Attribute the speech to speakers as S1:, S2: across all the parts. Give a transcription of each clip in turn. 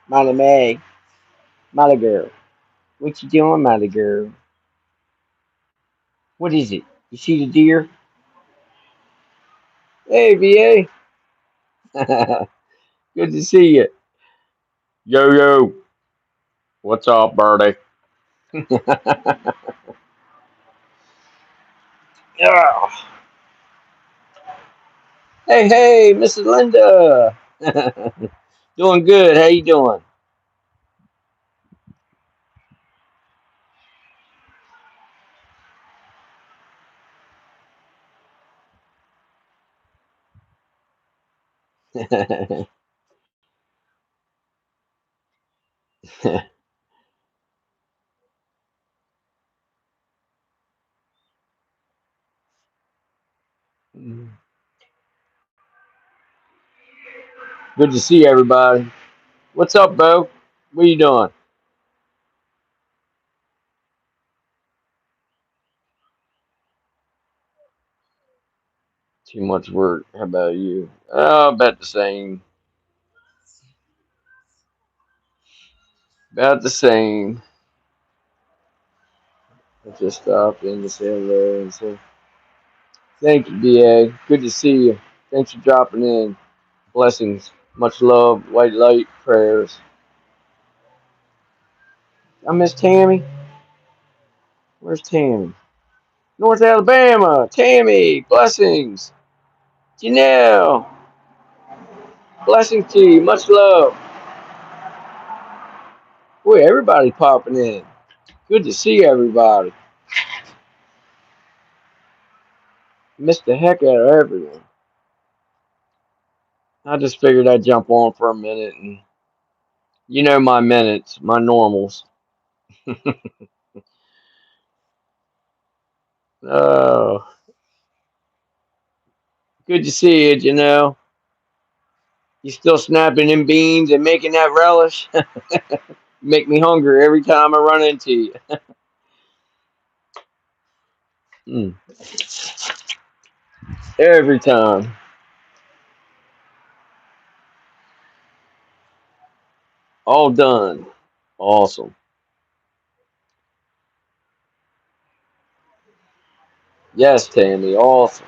S1: Molly May, Molly girl. What you doing, Molly girl? What is it? You see the deer? Hey, VA. Good to see you. Yo, yo. What's up, birdie? Yeah. Hey, hey, Mrs. Linda. Doing good. How you doing? Good to see everybody. What's up, Bo? What you doing? Too much work. How about you? Oh, about the same. About the same. I just stopped in to say hello and say thank you, BA. Good to see you. Thanks for dropping in. Blessings. Much love. White light prayers. I miss Tammy. Where's Tammy? North Alabama. Tammy. Blessings. Janelle. Blessings to you. Much love. Boy, everybody popping in. Good to see everybody. Missed the heck out of everyone. I just figured I'd jump on for a minute and you know my minutes, my normals. Oh, good to see you, Janelle. You still snapping them beans and making that relish? Make me hungry every time I run into you. Mm, every time. All done. Awesome. Yes, Tammy. Awesome.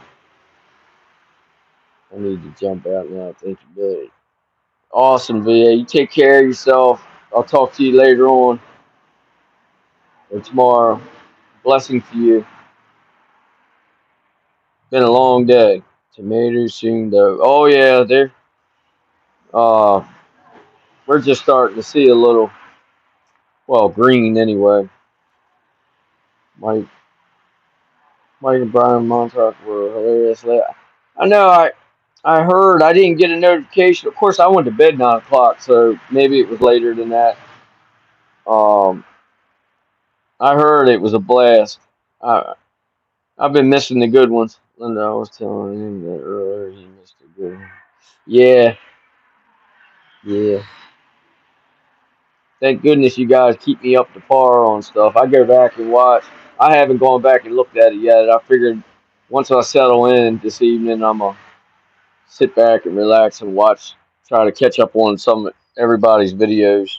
S1: I need to jump out now. Thank you, buddy. Awesome, VA. You take care of yourself. I'll talk to you later on or tomorrow. Blessing to you. Been a long day. Tomatoes soon though. Oh yeah, they're uh we're just starting to see a little well green anyway. Mike Mike and Brian Montauk were hilarious. I know I heard I didn't get a notification. Of course I went to bed 9 o'clock, so maybe it was later than that. Um I heard it was a blast. I I've been missing the good ones. Linda, I was telling him that earlier he missed a good one. Yeah, yeah. Thank goodness you guys keep me up to par on stuff. I go back and watch. I haven't gone back and looked at it yet. I figured once I settle in this evening, I'm gonna sit back and relax and watch, try to catch up on some everybody's videos.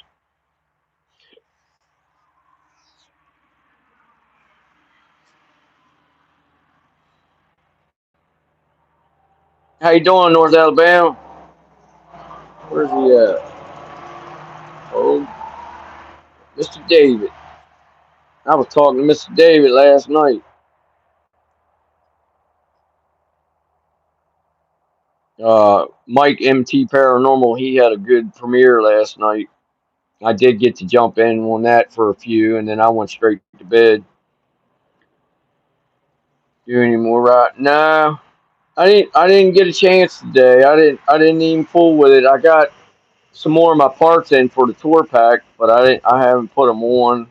S1: How you doing, North Alabama? Where's he at? Oh, Mr. David. I was talking to Mr. David last night. Mike MT Paranormal. He had a good premiere last night. I did get to jump in on that for a few, and then I went straight to bed. Do any more right? No, I didn't. I didn't get a chance today. I didn't. I didn't even fool with it. I got some more of my parts in for the tour pack, but I didn't. I haven't put them on.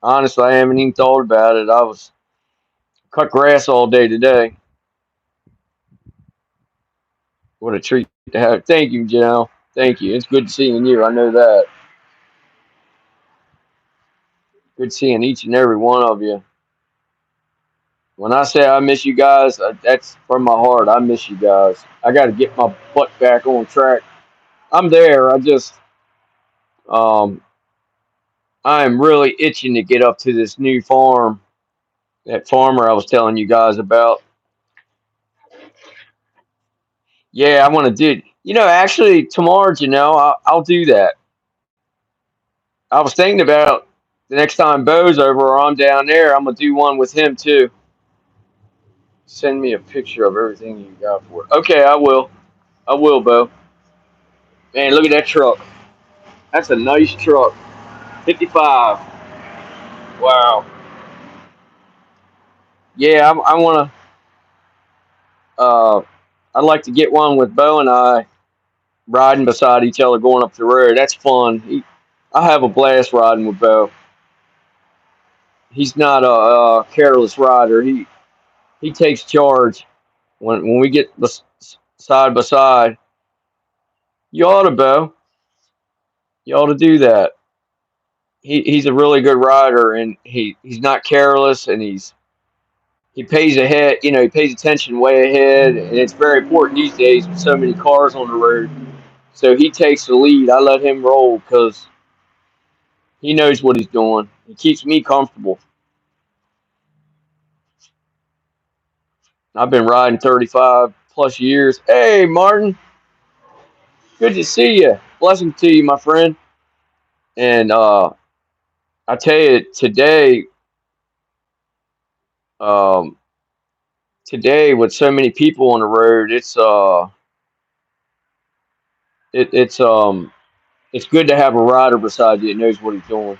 S1: Honestly, I haven't even thought about it. I was cut grass all day today. What a treat to have. Thank you, Janelle. Thank you. It's good seeing you. I know that. Good seeing each and every one of you. When I say I miss you guys, that's from my heart. I miss you guys. I got to get my butt back on track. I'm there. I just Um, I am really itching to get up to this new farm, that farmer I was telling you guys about. Yeah, I want to do. Actually, tomorrow, I'll do that. I was thinking about the next time Bo's over or I'm down there, I'm gonna do one with him too. Send me a picture of everything you got for it. Okay, I will. I will, Bo. Man, look at that truck. That's a nice truck. 55. Wow. Yeah, I want to. I'd like to get one with Bo and I riding beside each other going up the road. That's fun. I have a blast riding with Bo. He's not a careless rider. He takes charge when we get side by side. You ought to, Bo. You ought to do that. He's a really good rider, and he's not careless, and he pays ahead. He pays attention way ahead, and it's very important these days with so many cars on the road. So he takes the lead. I let him roll because he knows what he's doing. He keeps me comfortable. I've been riding 35 plus years. Hey, Martin, good to see you. Blessings to you, my friend. And I tell you, um, today with so many people on the road, it's good to have a rider beside you that knows what he's doing.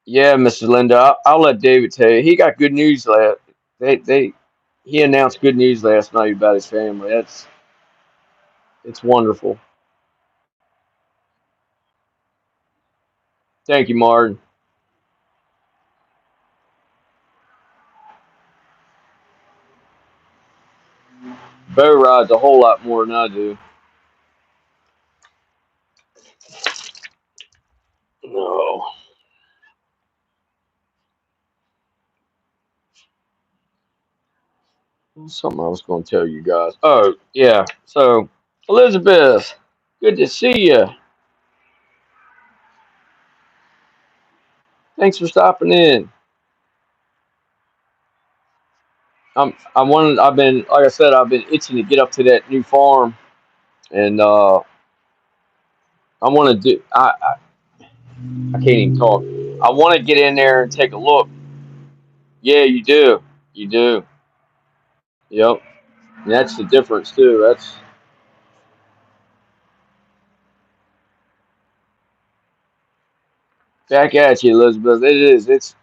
S1: Yeah, Mrs. Linda, I'll let David tell you. He got good news last. They he announced good news last night about his family. It's wonderful. Thank you, Martin. Bo rides a whole lot more than I do. No, something I was going to tell you guys. Oh yeah, so Elizabeth, good to see you. Thanks for stopping in. I've been, like I said, I've been itching to get up to that new farm, and I want to do. I can't even talk. I want to get in there and take a look. Yeah, you do. You do. Yep. And that's the difference too. That's back at you, Elizabeth. It is. It's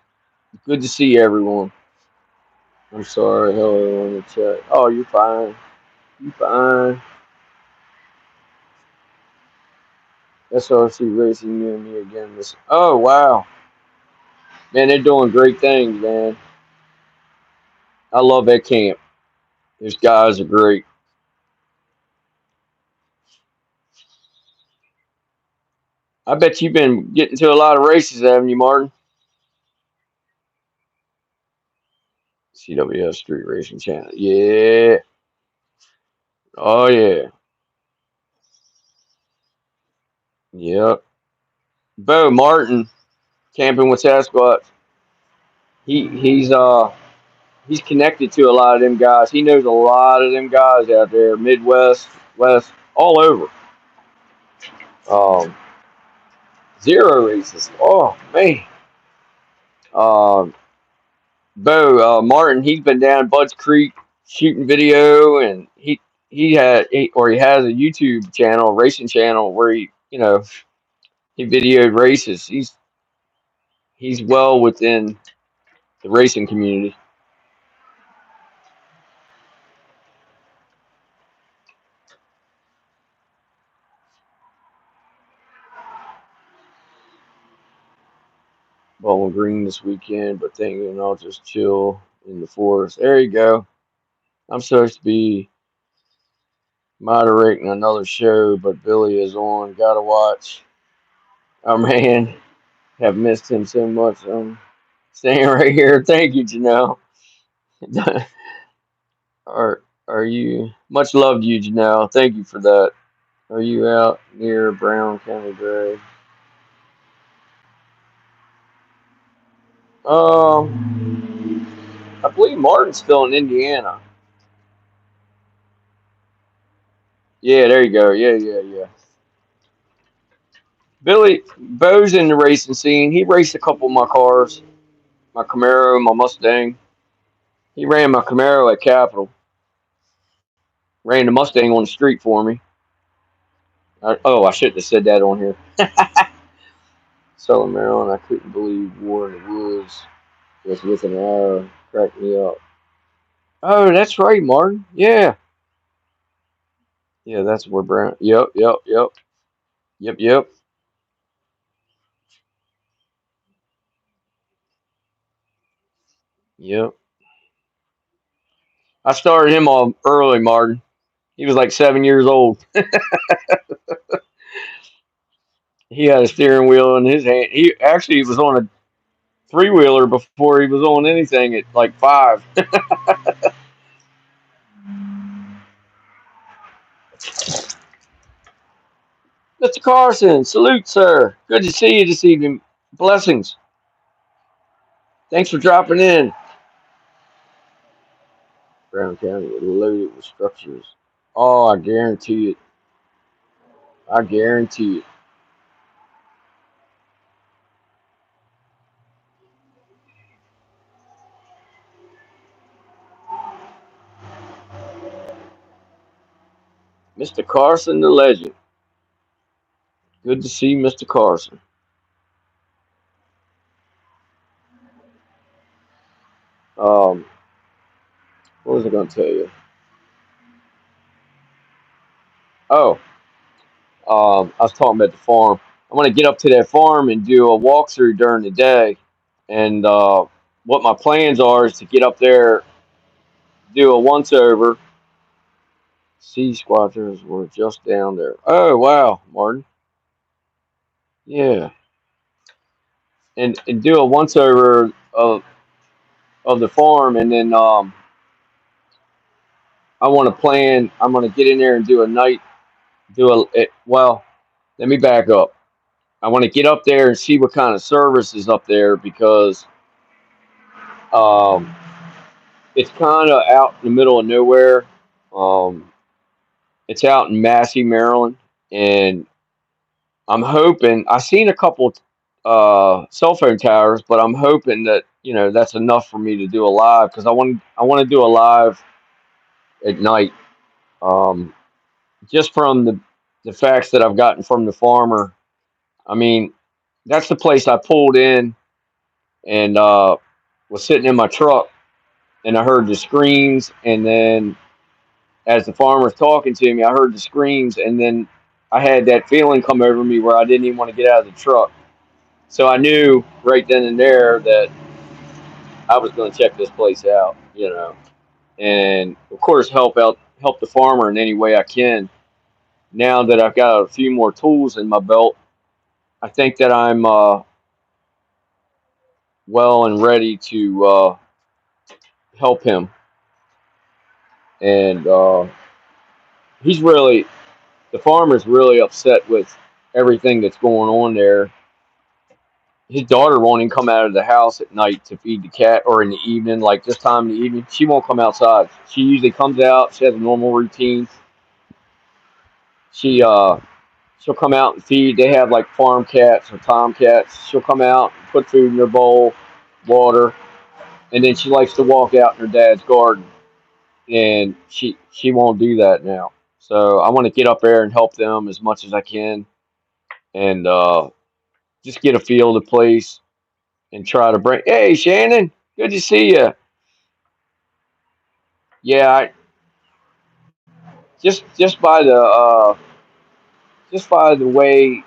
S1: good to see everyone. I'm sorry. Hello in the chat. Oh, you're fine. You fine. SRC racing you and me again. This. Oh wow, man, they're doing great things, man. I love that camp. These guys are great. I bet you've been getting to a lot of races, haven't you, Martin? CWS Street Racing Channel. Yeah. Oh yeah. Yep. Bo Martin, camping with Sasquatch. He's connected to a lot of them guys. He knows a lot of them guys out there, Midwest, West, all over. Um, Zero races. Oh man. Um, Bo Martin, he's been down Bud's Creek shooting video, and he has a YouTube channel, a racing channel, where he videoed races. He's well within the racing community. Bowling Green this weekend, but thinking I'll just chill in the forest. There you go. I'm supposed to be moderating another show, but Billy is on. Gotta watch. Oh man, have missed him so much. I'm staying right here. Thank you, Janelle. are are you much love to you, Janelle? Thank you for that. Are you out near Brown County Gray? I believe Martin's still in Indiana. Yeah, there you go. Yeah, yeah, yeah. Billy Bo's in the racing scene. He raced a couple of my cars, my Camaro, my Mustang. He ran my Camaro at Capitol. Ran the Mustang on the street for me. I shouldn't have said that on here. Southern Maryland, I couldn't believe War in the Woods was with an arrow. Cracked me up. Oh, that's right, Martin. Yeah. Yeah, that's where Brown. Yep, yep, yep. Yep, yep, yep. I started him off early, Martin. He was like 7 years old. He had a steering wheel in his hand. He actually was on a three wheeler before he was on anything at like five. Mr. Carson, salute, sir. Good to see you this evening. Blessings. Thanks for dropping in. Brown County is loaded with structures. Oh, I guarantee it. I guarantee it. Mr. Carson, the legend. Good to see Mr. Carson. Um, what was I going to tell you? Oh, I was talking about the farm. I want to get up to that farm and do a walkthrough during the day. And what my plans are is to get up there, do a once over. Sea squatters were just down there. Oh wow, Martin. Yeah, and do a once over of the farm, and then I want to plan. I'm going to get in there and do a night. Well. Let me back up. I want to get up there and see what kind of service is up there because um, it's kind of out in the middle of nowhere. Um, it's out in Massey, Maryland, and I'm hoping I seen a couple cell phone towers, but I'm hoping that that's enough for me to do a live because I want to do a live at night. Um, just from the facts that I've gotten from the farmer. I mean, that's the place I pulled in and was sitting in my truck, and I heard the screams, and then as the farmer was talking to me, I heard the screams, and then I had that feeling come over me where I didn't even want to get out of the truck. So I knew right then and there that I was going to check this place out, and of course help the farmer in any way I can. Now that I've got a few more tools in my belt, I think that I'm well and ready to help him. And he's really the farmer's really upset with everything that's going on there. His daughter won't even come out of the house at night to feed the cat or in the evening, like this time in the evening. She won't come outside. She usually comes out. She has a normal routine. She she'll come out and feed. They have like farm cats or tomcats. She'll come out, put food in their bowl, water, and then she likes to walk out in her dad's garden. And she won't do that now. So I want to get up there and help them as much as I can, and just get a feel of the place and try to bring. Hey, Shannon, good to see you. Yeah, just by the way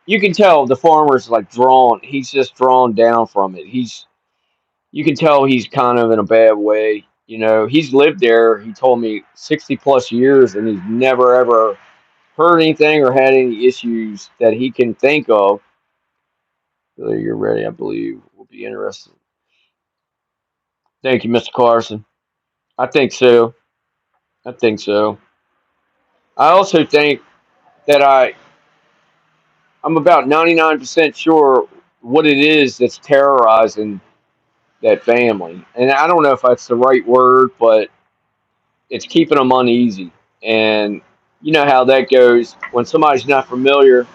S1: you can tell the farmer's like drawn. He's just drawn down from it. You can tell he's kind of in a bad way. He's lived there. He told me 60 plus years, and he's never ever heard anything or had any issues that he can think of. Whether you're ready, I believe will be interesting. Thank you, Mr. Carson. I think so. I think so. I also think. that I'm about 99% sure what it is that's terrorizing that family. And I don't know if that's the right word, but it's keeping them uneasy. And you know how that goes when somebody's not familiar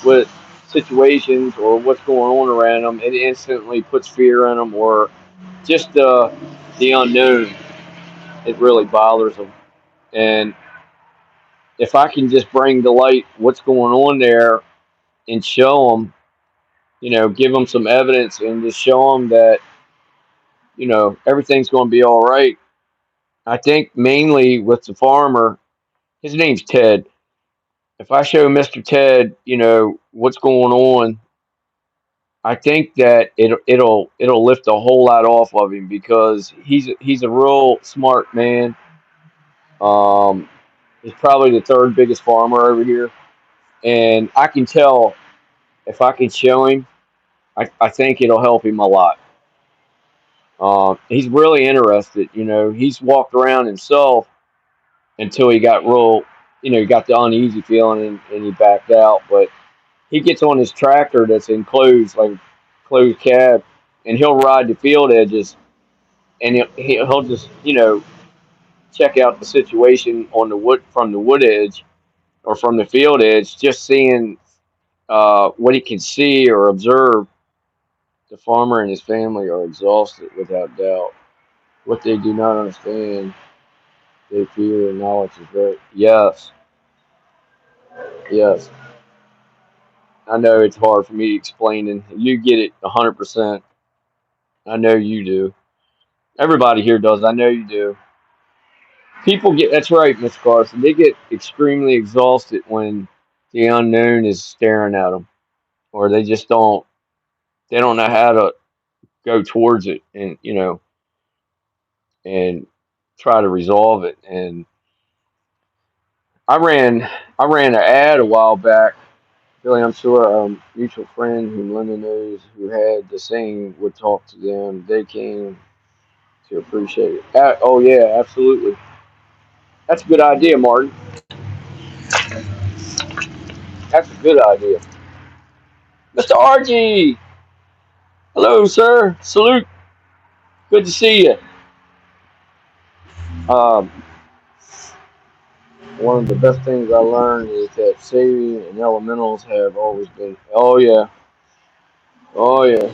S1: with situations or what's going on around them, it instantly puts fear in them, or just the unknown. It really bothers them. And if I can just bring to light what's going on there and show them, give them some evidence and just show them that, everything's going to be all right. I think mainly with the farmer, his name's Ted. If I show Mr. Ted, what's going on, I think that it'll lift a whole lot off of him because he's a real smart man. Um, he's probably the third biggest farmer over here, and I can tell if I can show him, I think it'll help him a lot. He's really interested. He's walked around himself until he got real, he got the uneasy feeling and he backed out. But he gets on his tractor that's enclosed, like closed cab, and he'll ride the field edges and he'll just, check out the situation on the wood from the wood edge or from the field edge, just seeing what he can see or observe. The farmer and his family are exhausted without doubt. What they do not understand, they fear and knowledge is very. Yes, yes. I know it's hard for me explaining. You get it 100%. I know you do. Everybody here does. I know you do. People get. That's right, Miss Carson. They get extremely exhausted when the unknown is staring at them, or they just don't. They don't know how to go towards it, and and try to resolve it. And I ran, I ran an ad a while back. Billy, I'm sure a mutual friend whom Linda knows who had the same would talk to them. They came to appreciate it. Oh yeah, absolutely. That's a good idea, Martin. That's a good idea. Mr. RG, hello, sir. Salute. Good to see you. Um, One of the best things I learned is that saving and elementals have always been. Oh yeah, oh yeah.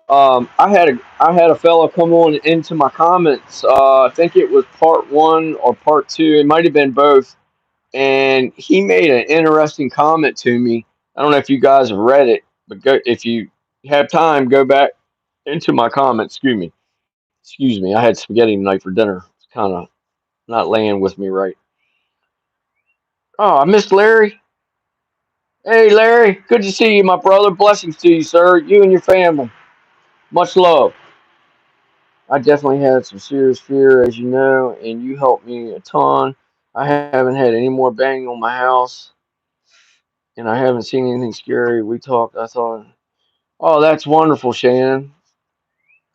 S1: I had a fellow come on into my comments. I think it was part one or part two. It might have been both, and he made an interesting comment to me. I don't know if you guys have read it, but if you have time, go back into my comments. Excuse me. I had spaghetti tonight for dinner. It's kind of not laying with me right. Oh, I missed Larry. Hey, Larry. Good to see you, my brother. Blessings to you, sir. You and your family. Much love. I definitely had some serious fear, as you know, and you helped me a ton. I haven't had any more banging on my house, and I haven't seen anything scary. We talked. I thought, oh, that's wonderful, Shannon.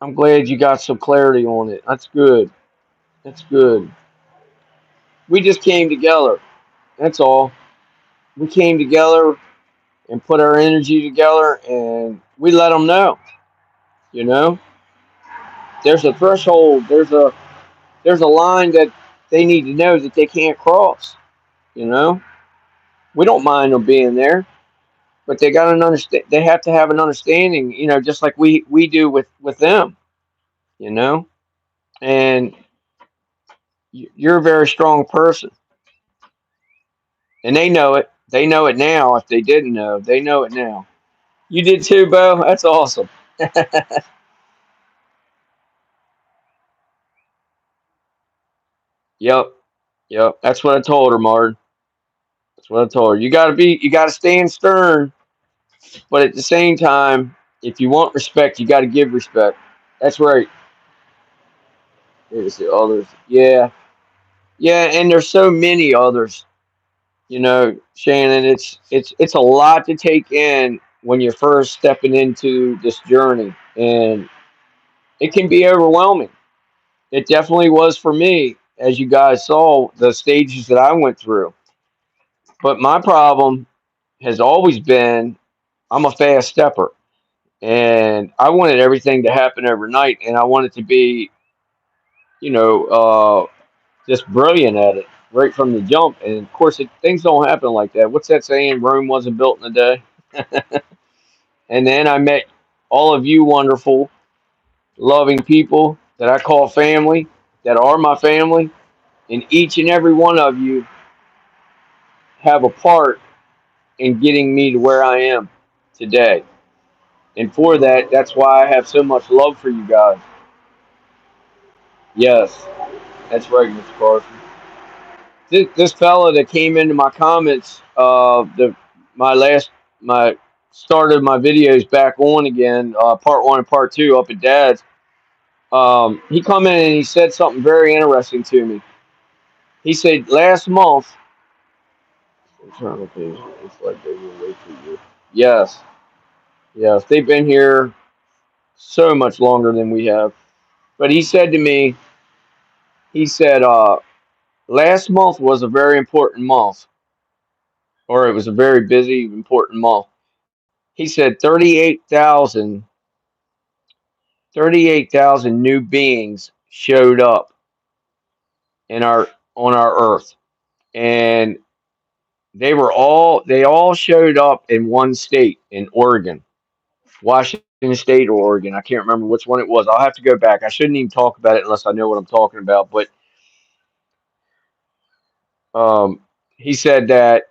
S1: I'm glad you got some clarity on it. That's good. That's good. We just came together. That's all. We came together and put our energy together, and we let them know. You know, there's a threshold. There's a line that they need to know that they can't cross. You know, we don't mind them being there, but they got to understand. They have to have an understanding. Just like we do with them. You know, and you're a very strong person, and they know it. They know it now. If they didn't know, they know it now. You did too, Bo. That's awesome. Yep, yep. That's what I told her, Martin. That's what I told her. You got to stand stern, but at the same time, if you want respect, you got to give respect. That's right. There's the others. Yeah, yeah, and there's so many others. Shannon, it's a lot to take in when you're first stepping into this journey, and it can be overwhelming. It definitely was for me, as you guys saw the stages that I went through. But my problem has always been I'm a fast stepper, and I wanted everything to happen overnight, and I wanted to be, you know, just brilliant at it right from the jump. And of course, things don't happen like that. What's that saying? Rome wasn't built in a day. And then I met all of you wonderful, loving people that I call family, that are my family, and each and every one of you have a part in getting me to where I am today. And for that, that's why I have so much love for you guys. Yes, that's right, Mr. Carson. This fella that came into my comments, my last my started my videos back on again, part one and part two up at Dad's. He come in and he said something very interesting to me. He said last month. Internal page. It's like they will wait for you. Yes, yes, they've been here so much longer than we have. But he said to me, he said, last month was a very important month, or it was a very busy, important month. He said 38,000 new beings showed up in our on our earth, and they all showed up in one state, in Oregon, Washington State or Oregon. I can't remember which one it was. I'll have to go back. I shouldn't even talk about it unless I know what I'm talking about. But um, he said that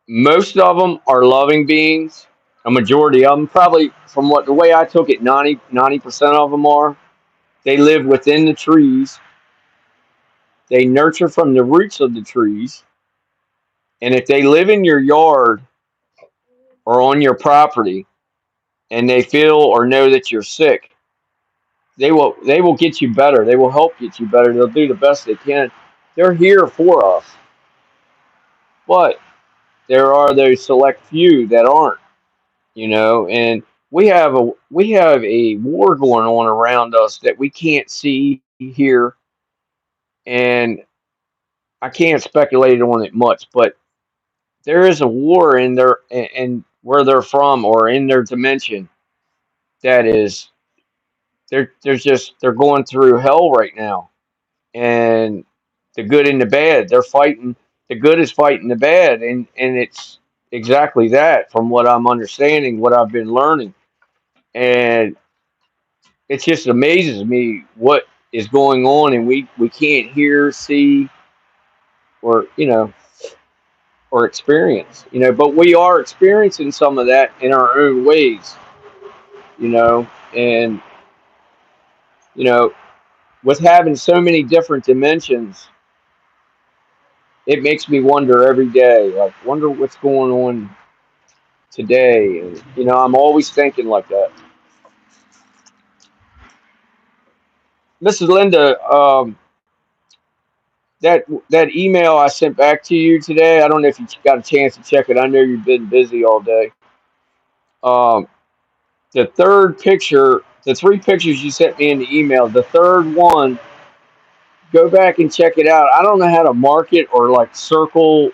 S1: most of them are loving beings. A majority of them, probably from what the way I took it, 90% of them are. They live within the trees. They nurture from the roots of the trees. And if they live in your yard or on your property and they feel or know that you're sick, they will get you better. They will help get you better. They'll do the best they can. They're here for us. But there are those select few that aren't, and we have a war going on around us that we can't see here, and I can't speculate on it much, but there is a war in their and where they're from or in their dimension that is they're going through hell right now, and the good and the bad, they're fighting. The good is fighting the bad, and it's exactly that from what I'm understanding, what I've been learning. And it just amazes me what is going on, and we can't hear, see, or or experience, but we are experiencing some of that in our own ways, you know and you know with having so many different dimensions, it makes me wonder every day, like, wonder what's going on today. And I'm always thinking like that. Mrs. Linda, that email I sent back to you today, I don't know if you got a chance to check it. I know you've been busy all day. um, the third picture, the three pictures you sent me in the email, the third one, go back and check it out. I don't know how to mark it or like circle,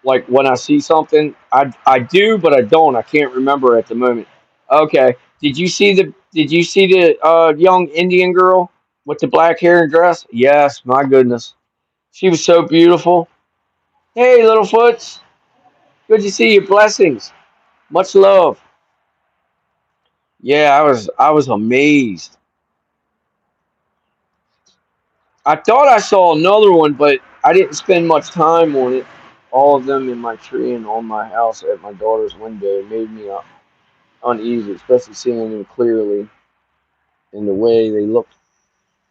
S1: like when I see something. I do, but I don't. I can't remember at the moment. Okay. Did you see the young Indian girl with the black hair and dress? Yes, my goodness. She was so beautiful. Hey, little foots. Good to see you. Blessings. Much love. Yeah, I was amazed. I thought I saw another one, but I didn't spend much time on it. All of them in my tree and on my house at my daughter's window made me uneasy, especially seeing them clearly, and the way they looked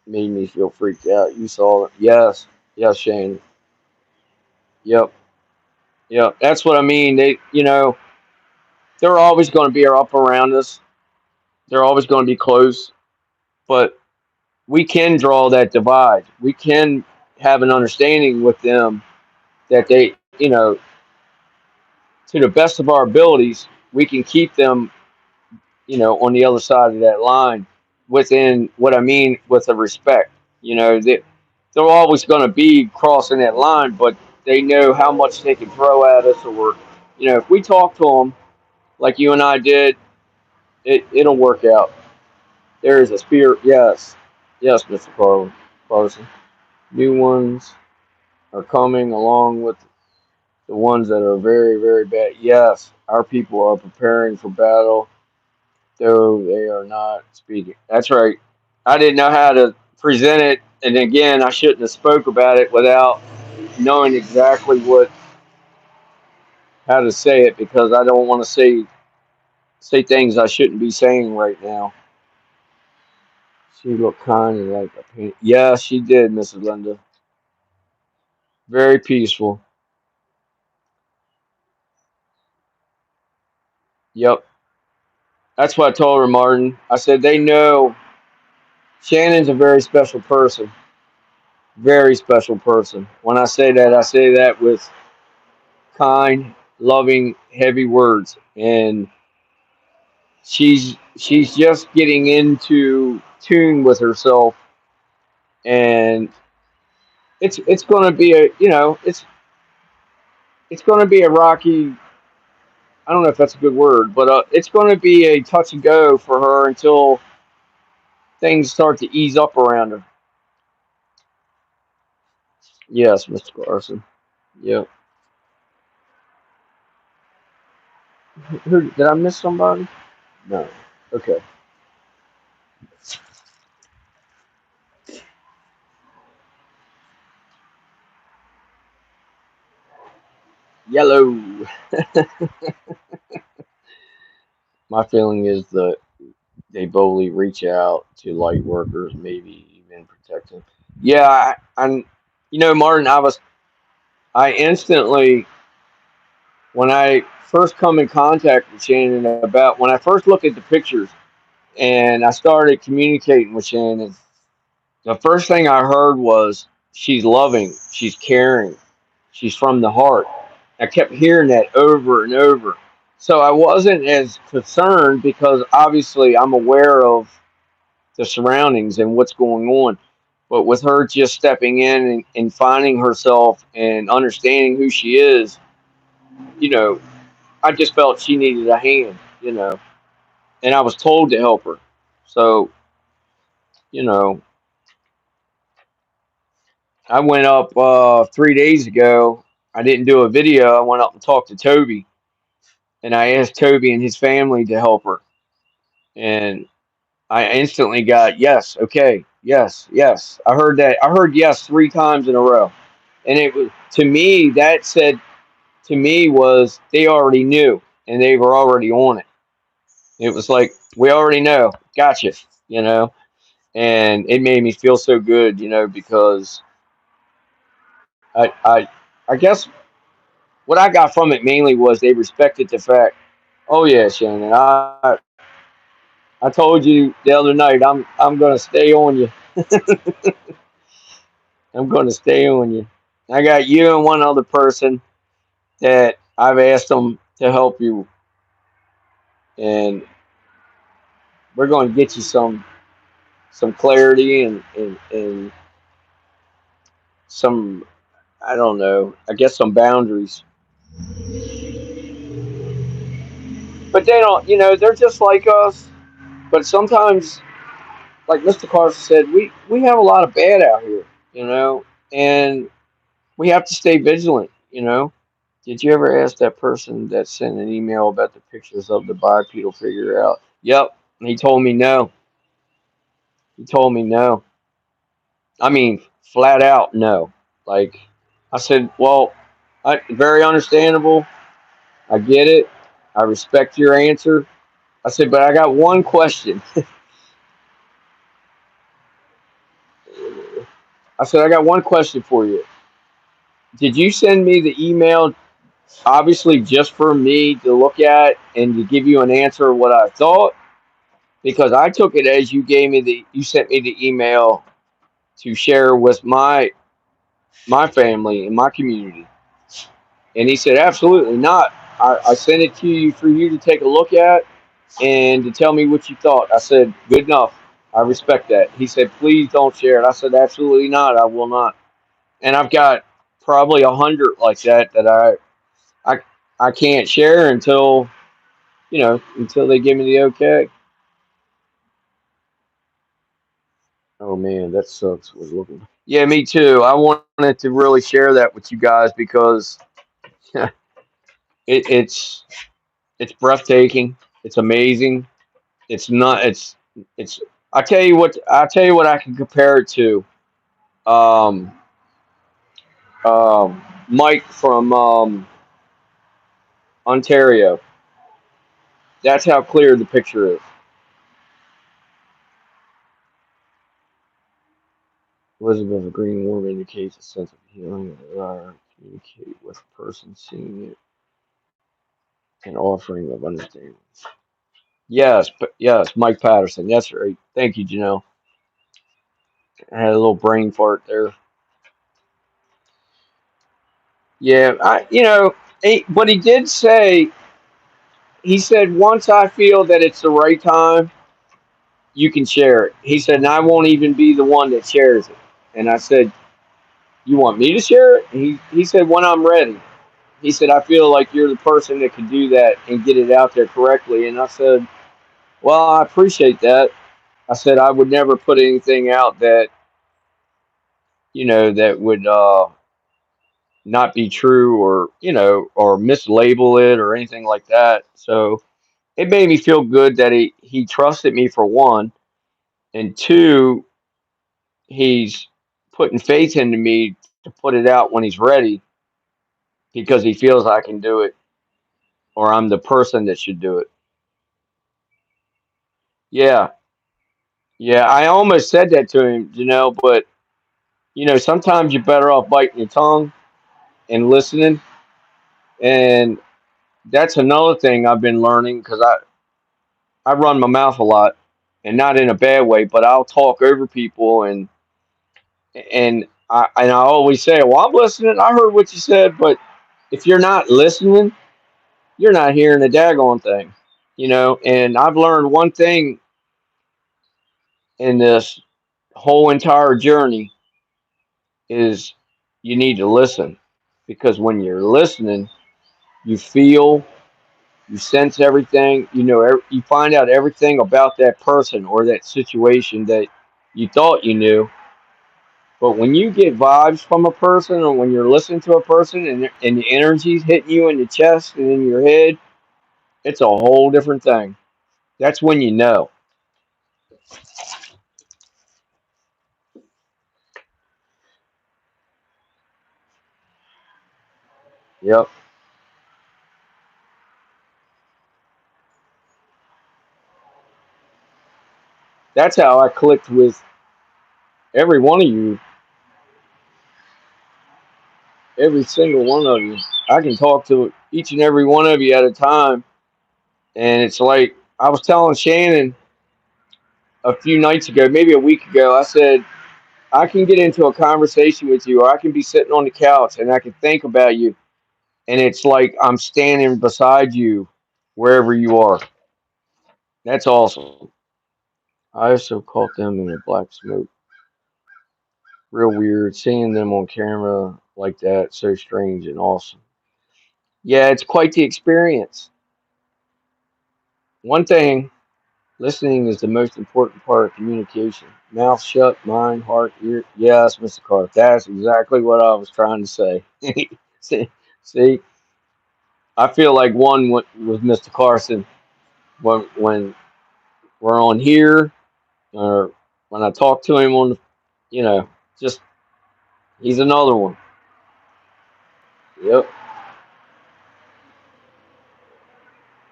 S1: made me feel freaked out. You saw it. Yes. Yes, Shane. Yep. Yep. That's what I mean. They're always going to be up around us. They're always going to be close, but we can draw that divide. We can have an understanding with them that to the best of our abilities, we can keep them, on the other side of that line, within what I mean with the respect. They're always going to be crossing that line, but they know how much they can throw at us, or if we talk to them like you and I did, it'll work out. There is a spirit. Yes, yes, Mr. Carson. New ones are coming along with the ones that are very, very bad. Yes, our people are preparing for battle, though they are not speaking. That's right. I didn't know how to present it, and again, I shouldn't have spoke about it without knowing exactly what how to say it, because I don't want to say things I shouldn't be saying right now. She looked kind of like a pain. Yeah, she did, Mrs. Linda. Very peaceful. Yep. That's what I told her, Martin. I said they know Shannon's a very special person. Very special person. When I say that with kind, loving, heavy words. And she's just getting into tune with herself, and it's going to be a it's going to be a rocky. I don't know if that's a good word, but it's going to be a touch and go for her until things start to ease up around her. Yes, Mr. Carson. Yep. Who did I miss somebody? No. Okay. Yellow. My feeling is that they boldly reach out to light workers, maybe even protect them. Yeah, I'm. Martin, I instantly, when I first come in contact with Shannon, about when I first look at the pictures and I started communicating with Shannon, the first thing I heard was she's loving, she's caring, she's from the heart. I kept hearing that over and over. So I wasn't as concerned because obviously I'm aware of the surroundings and what's going on. But with her just stepping in and finding herself and understanding who she is, you know, I just felt she needed a hand, and I was told to help her. So, you know, I went up 3 days ago. I didn't do a video. I went up and talked to Toby, and I asked Toby and his family to help her. And I instantly got yes, okay, yes, yes. I heard that. I heard yes 3 times in a row, and it was to me that said to me was they already knew and they were already on it. It was like we already know, gotcha, you know, and it made me feel so good, because I I guess what I got from it mainly was they respected the fact. Oh yeah, Shannon, I told you the other night I'm gonna stay on you. I'm gonna stay on you. I got you and one other person that I've asked them to help you, and we're gonna get you some clarity and some, I don't know, I guess some boundaries. But they don't, they're just like us. But sometimes, like Mr. Carson said, we have a lot of bad out here, and we have to stay vigilant. Did you ever ask that person that sent an email about the pictures of the bipedal figure out? Yep. And he told me no. He told me no. I mean, flat out no. Like, I said, well, very understandable. I get it. I respect your answer. I said, but I got one question. I said, I got one question for you. Did you send me the email obviously just for me to look at and to give you an answer of what I thought? Because I took it as you sent me the email to share with my family and my community. And he said, absolutely not. I sent it to you for you to take a look at and to tell me what you thought. I said, good enough. I respect that. He said, please don't share it. I said, absolutely not. I will not. And I've got probably 100 like that that I I can't share until until they give me the okay. Oh man, that sucks. Yeah, me too. I wanted to really share that with you guys because it's it's breathtaking. It's amazing. It's not. It's. I tell you what. I tell you what. I can compare it to. Um. Mike from Ontario. That's how clear the picture is. Elizabeth a green warm indicates a sense of healing and desire to communicate with a person seeing it and offering of understanding. Yes, but yes, Mike Patterson. Yes, right. Thank you, Janelle. I had a little brain fart there. Yeah, but he did say, he said, once I feel that it's the right time, you can share it. He said, and I won't even be the one that shares it. And I said, you want me to share it? He said, when I'm ready. He said, I feel like you're the person that could do that and get it out there correctly. And I said, well, I appreciate that. I said, I would never put anything out that, that would not be true or, or mislabel it or anything like that. So it made me feel good that he trusted me for one. And two, he's putting faith into me to put it out when he's ready because he feels I can do it or I'm the person that should do it. Yeah. Yeah. I almost said that to him, but sometimes you're better off biting your tongue and listening. And that's another thing I've been learning because I run my mouth a lot and not in a bad way, but I'll talk over people and I always say, well, I'm listening. I heard what you said, but if you're not listening, you're not hearing a daggone thing, And I've learned one thing in this whole entire journey is you need to listen because when you're listening, you feel, you sense everything, you find out everything about that person or that situation that you thought you knew. But when you get vibes from a person or when you're listening to a person and the energy's hitting you in the chest and in your head, it's a whole different thing. That's when you know. Yep. That's how I clicked with every one of you, every single one of you. I can talk to each and every one of you at a time. And it's like I was telling Shannon a few nights ago, maybe a week ago, I said, I can get into a conversation with you, or I can be sitting on the couch and I can think about you. And it's like I'm standing beside you wherever you are. That's awesome. I also caught them in the black smoke. Real weird seeing them on camera like that. So strange and awesome. Yeah, it's quite the experience. One thing, listening is the most important part of communication. Mouth shut, mind, heart, ear. Yes, Mr. Carter. That's exactly what I was trying to say. see, see, I feel like one with Mr. Carson when we're on here or when I talk to him on the, you know, just he's another one. Yep,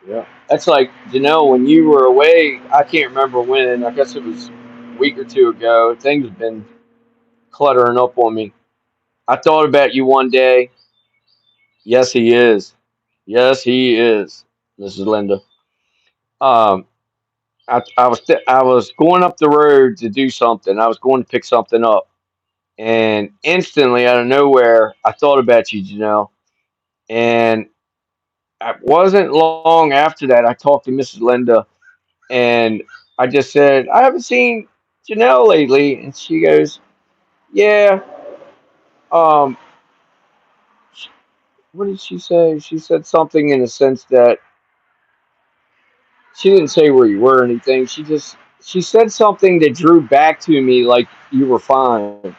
S1: yep. That's like when you were away. I can't remember when. I guess it was a week or two ago. Things have been cluttering up on me. I thought about you one day. Yes, he is. Yes, he is, Mrs. Linda. Um, I was going up the road to do something. I was going to pick something up, and instantly out of nowhere, I thought about you, Janelle. And it wasn't long after that I talked to Mrs. Linda, and I just said I haven't seen Janelle lately, and she goes, "Yeah, um, What did she say? She said something in the sense that she didn't say where you were or anything. She said something that drew back to me like you were fine.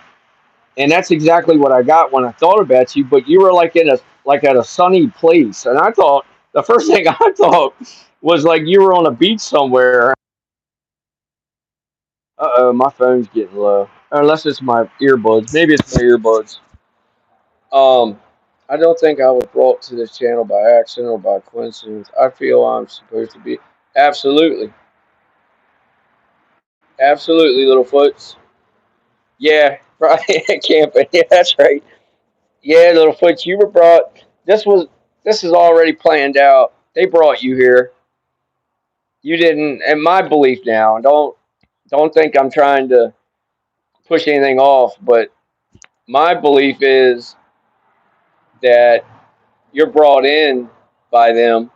S1: And that's exactly what I got when I thought about you, but you were like at a sunny place. And I thought the first thing I thought was like you were on a beach somewhere. Uh-oh, my phone's getting low. Unless it's my earbuds. Maybe it's my earbuds. Um, I don't think I was brought to this channel by accident or by coincidence. I feel I'm supposed to be. Absolutely. Absolutely, Littlefoots. Yeah, right. Camping. Yeah, that's right. Yeah, Littlefoot, you were brought. This was this is already planned out. They brought you here. You didn't. And my belief now, and don't think I'm trying to push anything off, but my belief is that you're brought in by them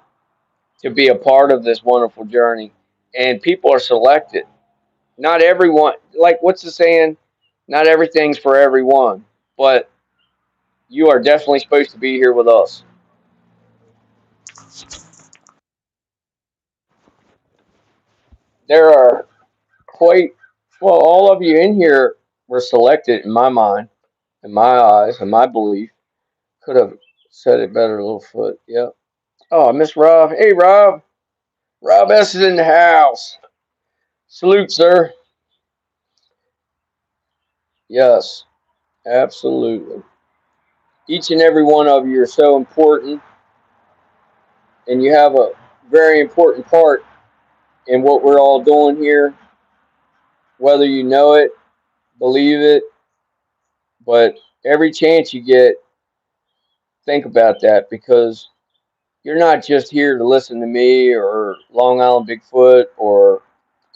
S1: to be a part of this wonderful journey, and people are selected. Not everyone. Like what's the saying? Not everything's for everyone, but you are definitely supposed to be here with us. There are quite well, all of you in here were selected in my mind, in my eyes, in my belief. Could have said it better, Littlefoot. Yep. Oh, Miss Rob. Hey, Rob. Rob S is in the house. Salute, sir. Yes, absolutely. Each and every one of you are so important, and you have a very important part in what we're all doing here, whether you know it, believe it, but every chance you get, think about that because you're not just here to listen to me or Long Island Bigfoot or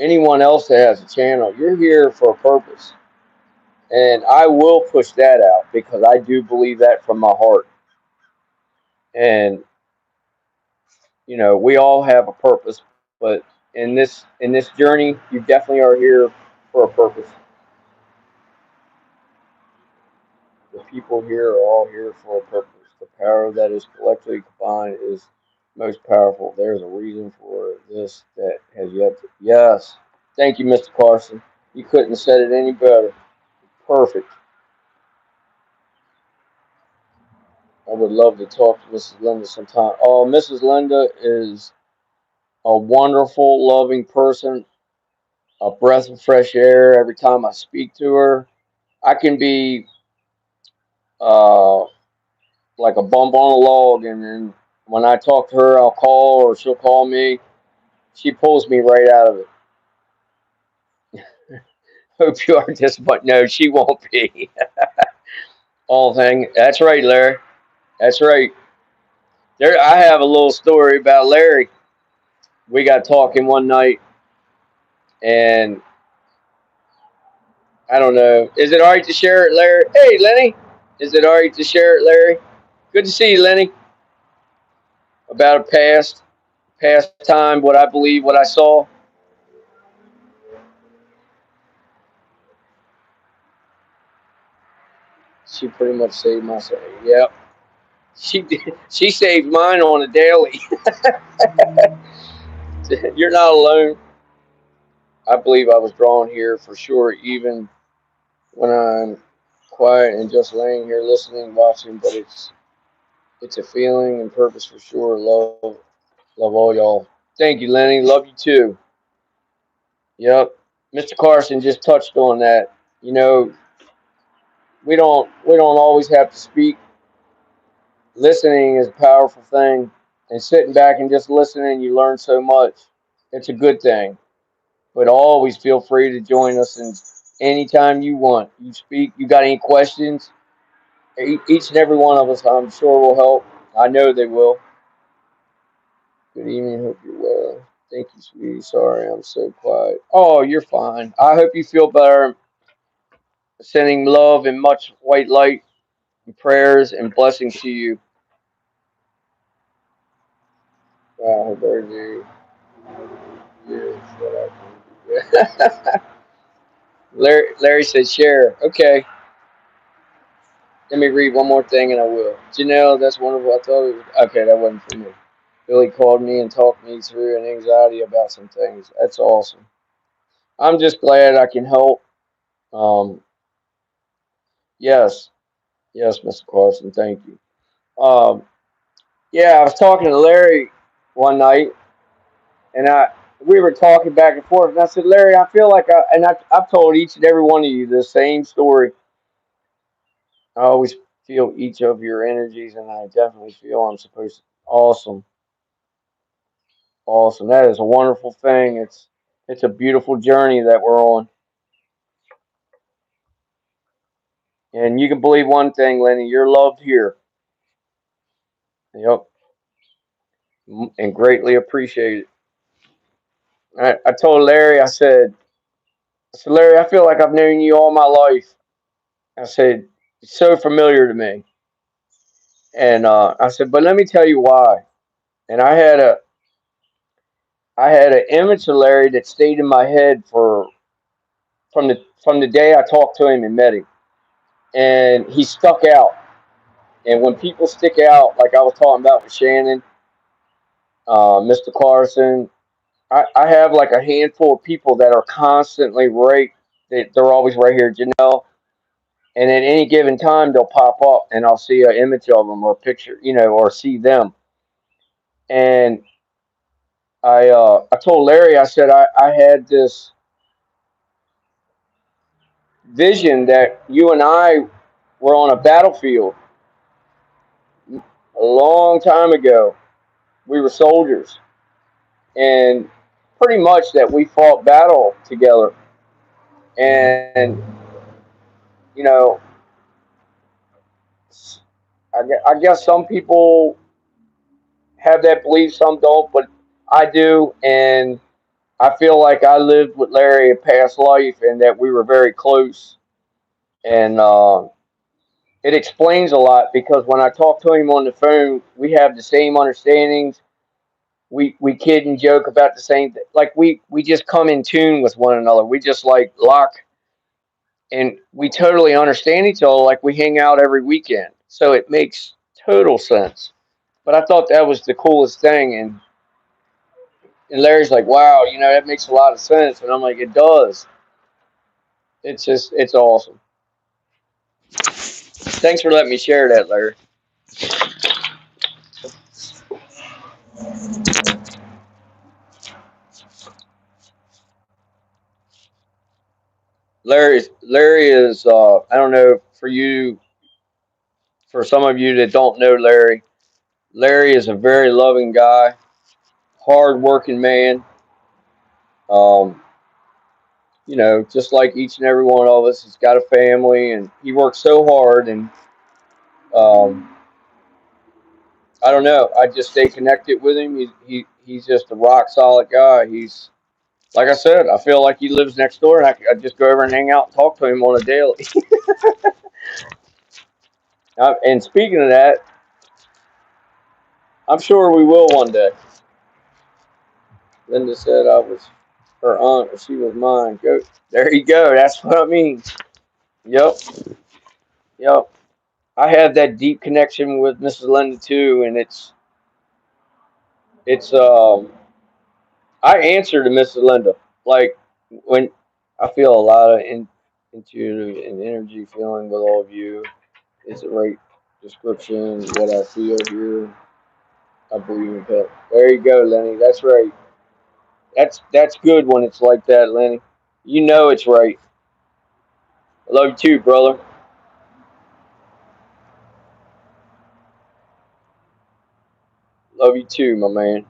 S1: anyone else that has a channel. You're here for a purpose. And I will push that out because I do believe that from my heart. And we all have a purpose, but in this journey, you definitely are here for a purpose. The people here are all here for a purpose. The power that is collectively combined is most powerful. There's a reason for this that has yet to. Yes. Thank you, Mr. Carson. You couldn't have said it any better. Perfect. I would love to talk to Mrs. Linda sometime. Oh, Mrs. Linda is a wonderful, loving person, a breath of fresh air every time I speak to her. I can be uh, like a bump on a log, and then when I talk to her, I'll call or she'll call me. She pulls me right out of it. Hope you are disappointed. No, she won't be. All thing. That's right, Larry. That's right. There, I have a little story about Larry. We got talking one night, and I don't know. Is it all right to share it, Larry? Hey, Lenny. Is it all right to share it, Larry? Good to see you, Lenny. About a past time, what I believe, what I saw. She pretty much saved my soul. Yep. She did. She saved mine on a daily. You're not alone. I believe I was drawn here for sure, even when I'm quiet and just laying here listening, watching. But it's a feeling and purpose for sure. Love all y'all. Thank you, Lenny. Love you too. Yep. Mr. Carson just touched on that. You know, we don't always have to speak. Listening is a powerful thing, and sitting back and just listening, you learn so much. It's a good thing. But always feel free to join us and anytime you want. You speak. You got any questions? Each and every one of us, I'm sure, will help. I know they will. Good evening. Hope you're well. Thank you, sweetie. Sorry, I'm so quiet. Oh, you're fine. I hope you feel better. Sending love and much white light and prayers and blessings to you. Wow, very good. Larry said share. Okay. Let me read one more thing and I will. Janelle, that's wonderful. I thought it was okay. That wasn't for me. Billy called me and talked me through an anxiety about some things. That's awesome. I'm just glad I can help. Um, yes, yes, Mr. Carson, thank you. Um, yeah, I was talking to Larry one night, and we were talking back and forth, and I said, Larry, I feel like I've told each and every one of you the same story. I always feel each of your energies, and I definitely feel I'm supposed to. Awesome, awesome. That is a wonderful thing. It's a beautiful journey that we're on, and you can believe one thing, Lenny, you're loved here. Yep, and greatly appreciated. I told Larry, I said, Larry, I feel like I've known you all my life. I said, it's so familiar to me. And I said, but let me tell you why. And I had an image of Larry that stayed in my head for from the day I talked to him and met him, and he stuck out. And when people stick out, like I was talking about with Shannon, Mr. Carson, I have like a handful of people that are constantly right. They're always right here, Janelle. And at any given time, they'll pop up, and I'll see an image of them or a picture, or see them. And I told Larry, I said I had this vision that you and I were on a battlefield a long time ago. We were soldiers, and pretty much that we fought battle together. And you know, I guess some people have that belief, some don't, but I do, and I feel like I lived with Larry a past life, and that we were very close. And it explains a lot because when I talk to him on the phone, we have the same understandings. We kid and joke about the same thing. Like we just come in tune with one another. We just like lock, and we totally understand each other. Like we hang out every weekend, so it makes total sense. But I thought that was the coolest thing, and Larry's like, "Wow, that makes a lot of sense," and I'm like, "It does." It's awesome. Thanks for letting me share that, Larry. Larry is I don't know for you, for some of you that don't know Larry. Larry is a very loving guy, hard working man. Um, just like each and every one of us, he's got a family and he works so hard. And um, I don't know, I just stay connected with him. He's just a rock solid guy. He's like I said, I feel like he lives next door, and I just go over and hang out and talk to him on a daily. And speaking of that, I'm sure we will one day. Linda said I was her aunt, or she was mine. Go there, you go. That's what I mean. Yep, yep. I have that deep connection with Mrs. Linda too, and it's. I answer to Mrs. Linda like when I feel a lot of intuitive and energy feeling with all of you. It's the right description. What I feel here, I believe in pet. There you go, Lenny. That's right. That's good when it's like that, Lenny. You know it's right. I love you too, brother. Love you too, my man.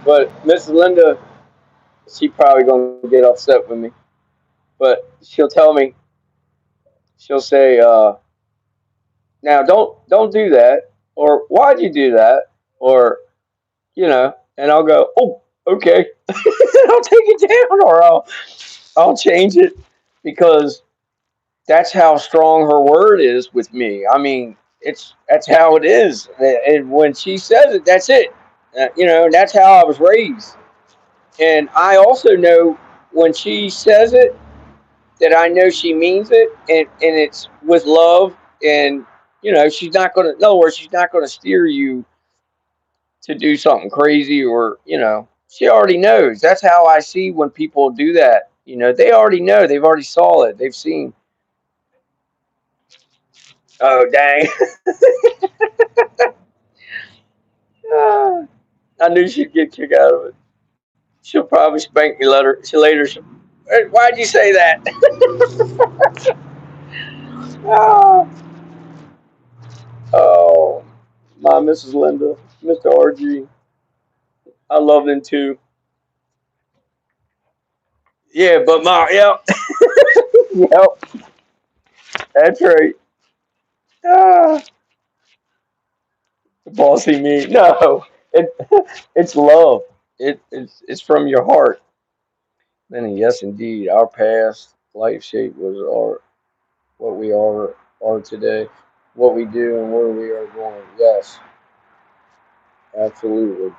S1: But Miss Linda, she probably gonna get upset with me. But she'll tell me, she'll say, "Now don't do that," or "Why'd you do that?" or and I'll go, "Oh, okay." I'll take it down, or I'll change it because that's how strong her word is with me. I mean, that's how it is, and when she says it, that's it. That's how I was raised, and I also know. when she says it, that I know she means it, and it's with love, and she's not gonna. In other words, she's not gonna steer you to do something crazy, or she already knows. That's how I see when people do that. They already know. They've already saw it. They've seen. Oh dang! I knew she'd get a kick out of it. She'll probably spank me later. "Hey, why'd you say that?" Ah, oh, my Mrs. Linda, Mr. RG. I love them too. Yeah, but yep, yep, that's right. Ah, bossy me. No, it, it's love. It's from your heart. Then yes, indeed, our past life shape was our what we are today, what we do, and where we are going. Yes, absolutely.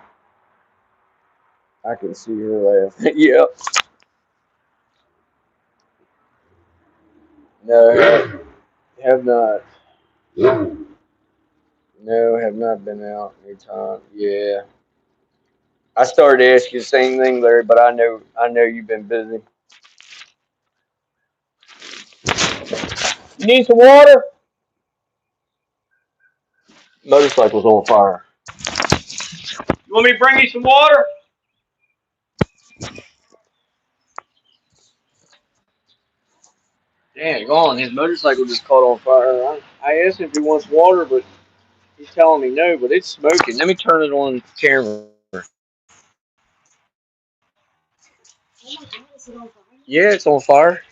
S1: I can see her laugh. Yep. No, have not. No, have not been out anytime. Yeah. I started to ask you the same thing, Larry, but I know you've been busy. You need some water? Motorcycle's on fire. You want me to bring you some water? Dang on, his motorcycle just caught on fire. I asked him if he wants water, but he's telling me no, but it's smoking. Let me turn it on camera. Yeah, it's on fire.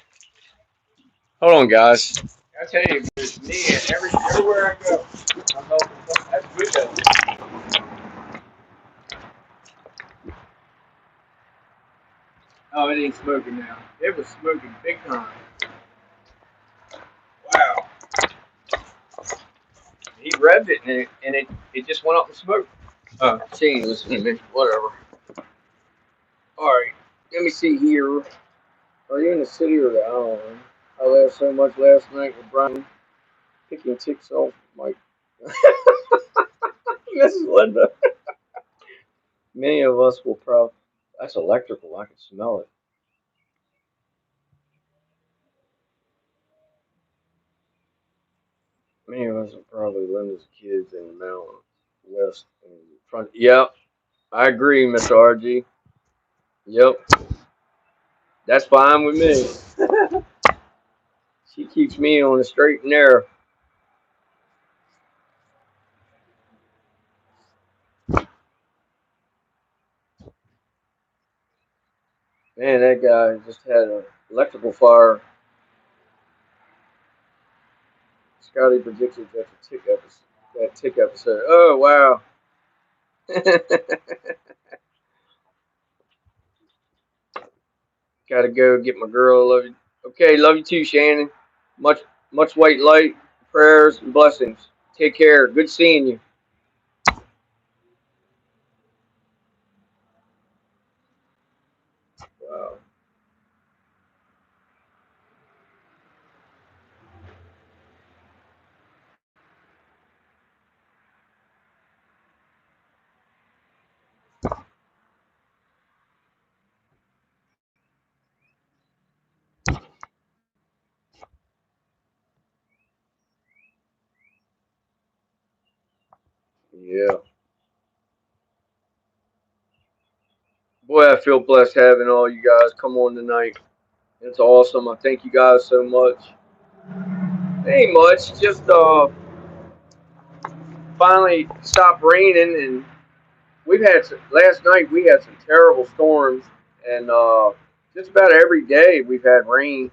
S1: Hold on, guys. I tell you, it's me and everywhere I go. I'm helping. That's good though. Oh, it ain't smoking now. It was smoking big time. Wow. He revved it and it just went up in smoke. She ain't listening to me. Whatever. Alright. Let me see here. Are you in the city or the island? I laughed so much last night with Brian picking ticks off my Mrs. Linda. Many of us will probably. That's electrical. I can smell it. Many of us are probably Linda's kids in the mountains west and front. Yep, I agree, Mr. RG. Yep, that's fine with me. She keeps me on the straight and narrow. Man, that guy just had an electrical fire. Scotty predicted that the tick episode. That tick episode. Oh wow. Gotta go get my girl. Love you. Okay, love you too, Shannon. Much white light, prayers and blessings. Take care. Good seeing you. Wow. Yeah. Boy, I feel blessed having all you guys come on tonight. It's awesome. I thank you guys so much. Ain't much, just finally stopped raining, and last night we had some terrible storms, and just about every day we've had rain,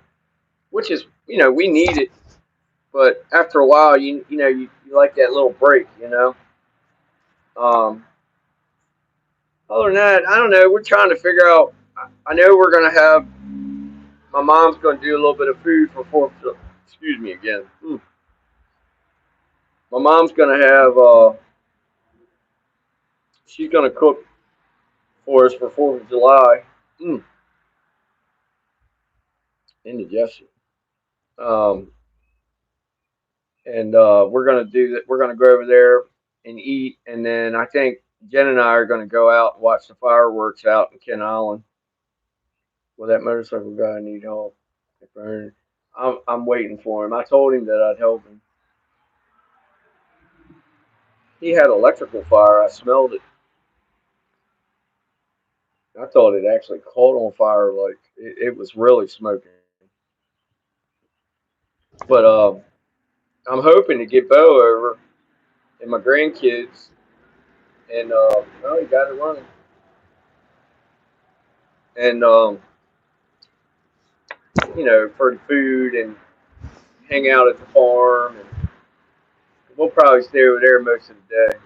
S1: which is we need it, but after a while you like that little break. Um, Other than that, I don't know. We're trying to figure out. I know we're gonna have. My mom's gonna do a little bit of food for Fourth. Excuse me again. My mom's gonna have. She's gonna cook for us for 4th of July. Mm. indigestion. Um, and we're gonna do that. We're gonna go over there and eat, and then I think Jen and I are gonna go out and watch the fireworks out in Ken Island. Well, that motorcycle guy need help. I'm waiting for him. I told him that I'd help him. He had electrical fire. I smelled it. I thought it actually caught on fire. Like it was really smoking. But I'm hoping to get Bo over and my grandkids, and well, he got it running, and for the food and hang out at the farm, and we'll probably stay over there most of the day.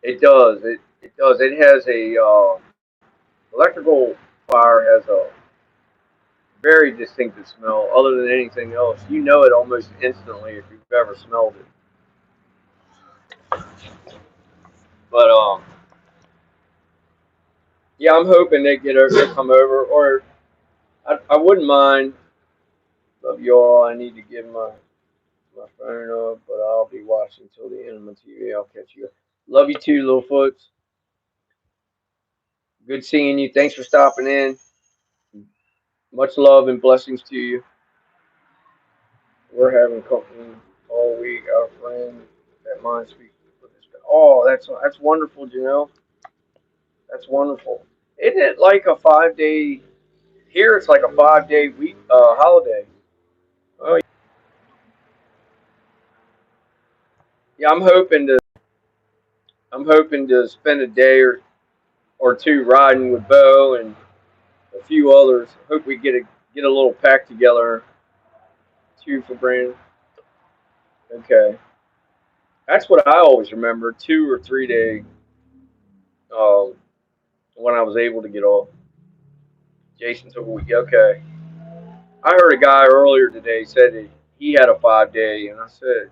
S1: It does. It does. It has a electrical fire has a very distinctive smell. Other than anything else, you know it almost instantly if you've ever smelled it. But yeah, I'm hoping they come over, or I wouldn't mind. Love you all. I need to give my phone up, but I'll be watching till the end of my TV. I'll catch you. Love you too, little foots. Good seeing you. Thanks for stopping in. Much love and blessings to you. We're having company all week. Our friend that mind speaks for this guy. Oh, that's wonderful, Janelle. That's wonderful. Isn't it like a 5 day here? It's like a 5 day week holiday. Oh yeah, I'm hoping to spend a day or two riding with Bo and a few others. Hope we get a little pack together. Two for Brandon. Okay, that's what I always remember. 2 or 3 day um, when I was able to get off. Jason took a week. Okay, I heard a guy earlier today said that he had a 5 day, and I said,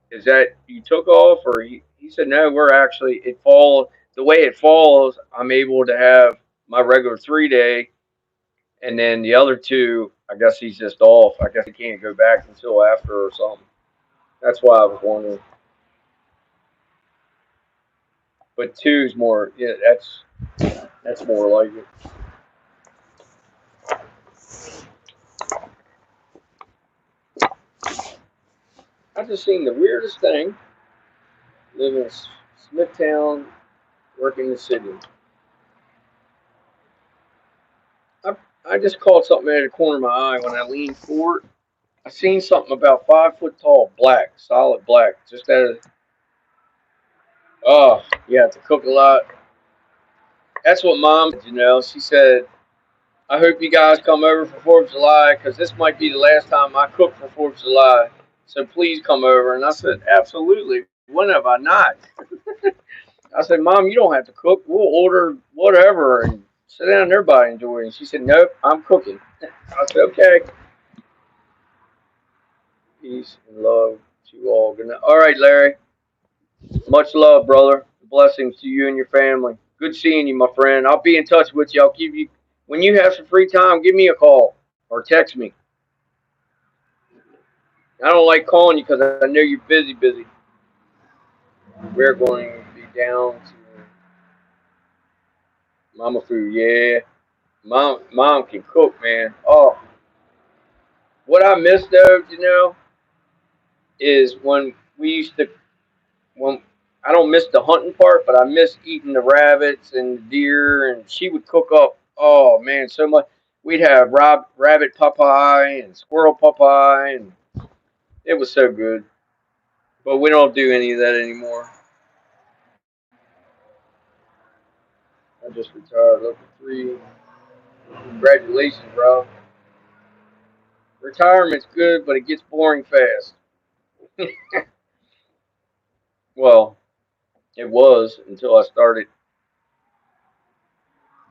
S1: "Is that you took off?" Or he said, "No, we're actually it falls the way it falls. I'm able to have my regular 3 day, and then the other two, I guess he's just off. I guess he can't go back until after or something. That's why I was wondering. But two's more, yeah, that's more like it. I just seen the weirdest thing. Living in Smithtown, working in the city. I I just caught something out of the corner of my eye when I leaned forward. I seen something about 5 foot tall, black, solid black. Just out of oh, you have to cook a lot. That's what Mom said. She said, "I hope you guys come over for 4th of July because this might be the last time I cook for 4th of July. So please come over." And I said, "Absolutely. When have I not?" I said, "Mom, you don't have to cook. We'll order whatever and sit down and everybody enjoy it." And she said, "Nope, I'm cooking." I said, "Okay." Peace and love to you all. Good night. All right, Larry. Much love, brother. Blessings to you and your family. Good seeing you, my friend. I'll be in touch with you. I'll give you when you have some free time. Give me a call or text me. I don't like calling you because I know you're busy, busy. We're going to be down to Mama Food. Yeah, mom can cook, man. Oh, what I miss though, is when we used to when I don't miss the hunting part, but I miss eating the rabbits and the deer, and she would cook up. Oh man, so much. We'd have rabbit Popeye and squirrel Popeye, and it was so good. But we don't do any of that anymore. I just retired level 3. Congratulations, bro. Retirement's good, but it gets boring fast. Well, it was until I started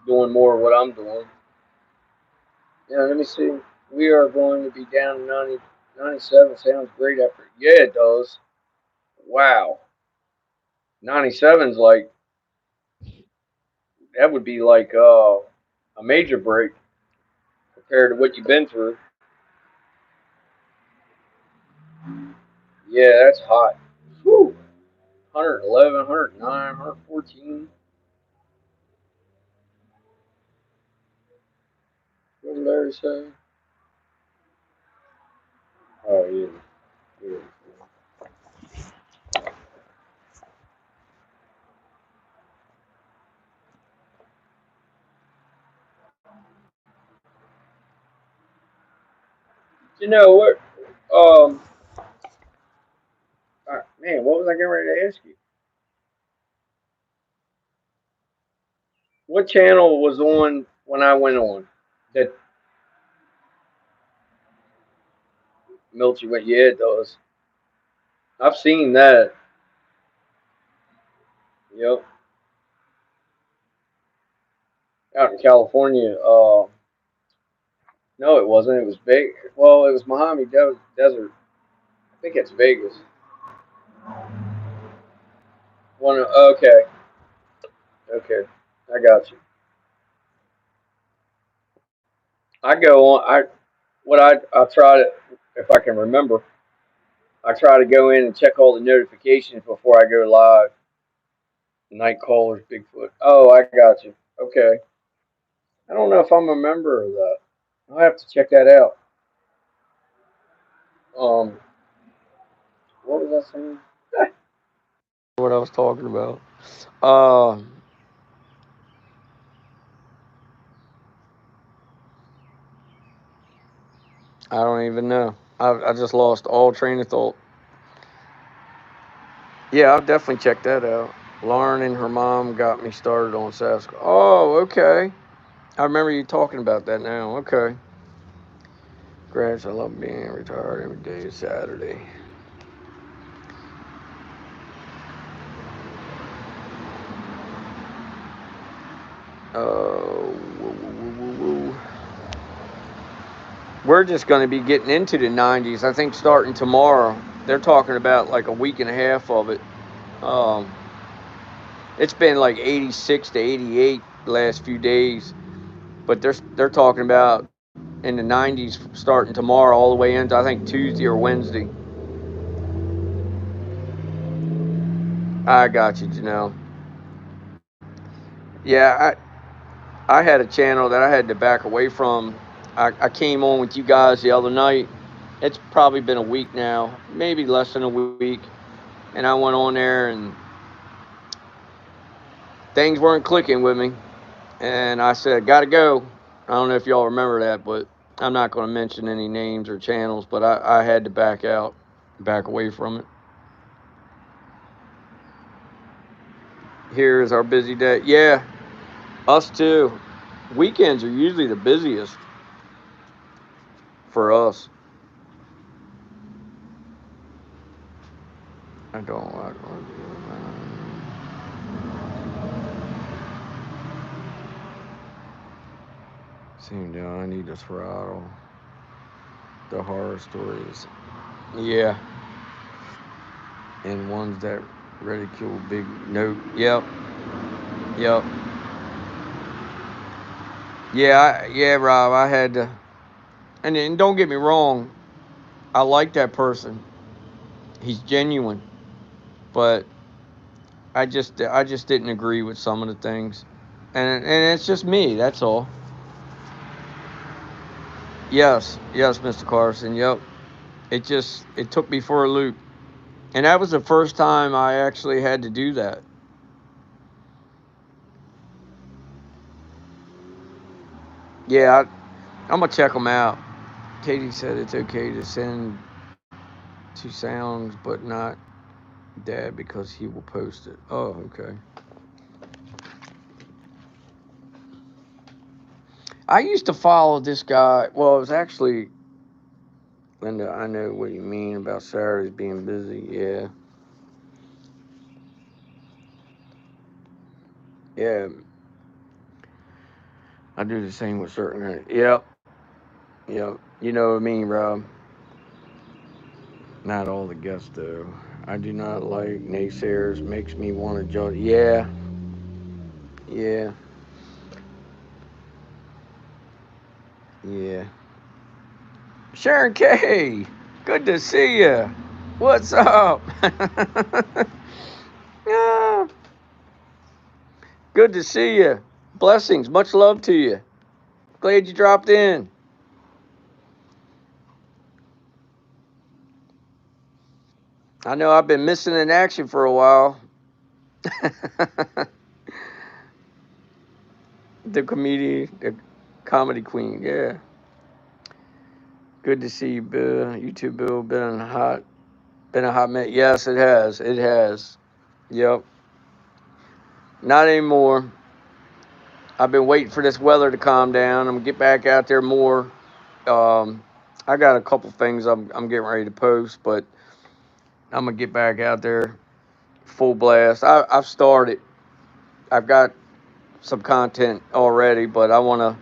S1: doing more of what I'm doing. Yeah, let me see. We are going to be down to 97. Sounds great after. Yeah, it does. Wow. 97's like, that would be like a major break compared to what you've been through. Yeah, that's hot. Whew. 111, 109, 114. What did Larry say? Oh, yeah. Yeah. You know what? Man, what was I getting ready to ask you? What channel was on when I went on? That Milty went, yeah, it does. I've seen that. Yep. Out in California. No, it wasn't. It was Vegas. Well, it was Desert. I think it's Vegas. Okay, okay, I got you. I go on. I try to, if I can remember. I try to go in and check all the notifications before I go live. Night callers, Bigfoot. Oh, I got you. Okay. I don't know if I'm a member of that. I'll have to check that out. Um, what was I saying? What I was talking about. Uh, I don't even know. I just lost all train of thought. Yeah, I'll definitely check that out. Lauren and her mom got me started on Sasquatch. Oh, okay. I remember you talking about that now. Okay. Grass, I love being retired every day is Saturday. Oh, we're just going to be getting into the 90s. I think starting tomorrow. They're talking about like a week and a half of it. Um, it's been like 86 to 88 the last few days, but they're talking about in the 90s starting tomorrow all the way into I think Tuesday or Wednesday. I got you, Janelle. Yeah, I had a channel that I had to back away from. I came on with you guys the other night. It's probably been a week now, maybe less than a week, and I went on there and things weren't clicking with me, and I said, "Gotta go." I don't know if y'all remember that, but I'm not going to mention any names or channels, but I had to back out, back away from it. Here is our busy day. Yeah, us too. Weekends are usually the busiest for us. I don't like. Same deal. I need to throttle the horror stories. Yeah, and ones that ridicule big note. Yep, yep. Yeah, Rob. I had to, and don't get me wrong. I like that person. He's genuine, but I just didn't agree with some of the things, and it's just me. That's all. Yes, Mr. Carson. Yep. It took me for a loop, and that was the first time I actually had to do that. Yeah, I'm gonna check them out. Katie said it's okay to send to sounds, but not Dad because he will post it. Oh, okay. I used to follow this guy. Well, it was actually Linda. I know what you mean about Saturdays being busy. Yeah, yeah. I do the same with certain. Yep, yep. You know what I mean, Rob. Not all the guests though. I do not like naysayers. Makes me want to judge. Yeah, yeah, yeah. Sharon K. Good to see you. What's up? Yeah. Good to see you. Blessings. Much love to you. Glad you dropped in. I know I've been missing in action for a while. The comedy queen. Yeah. Good to see you, Bill. You too, Bill. Been a hot minute. Yes, it has. It has. Yep. Not anymore. I've been waiting for this weather to calm down. I'm gonna get back out there more. Um, I got a couple things I'm getting ready to post, but I'm gonna get back out there full blast. I've started. I've got some content already, but I wanna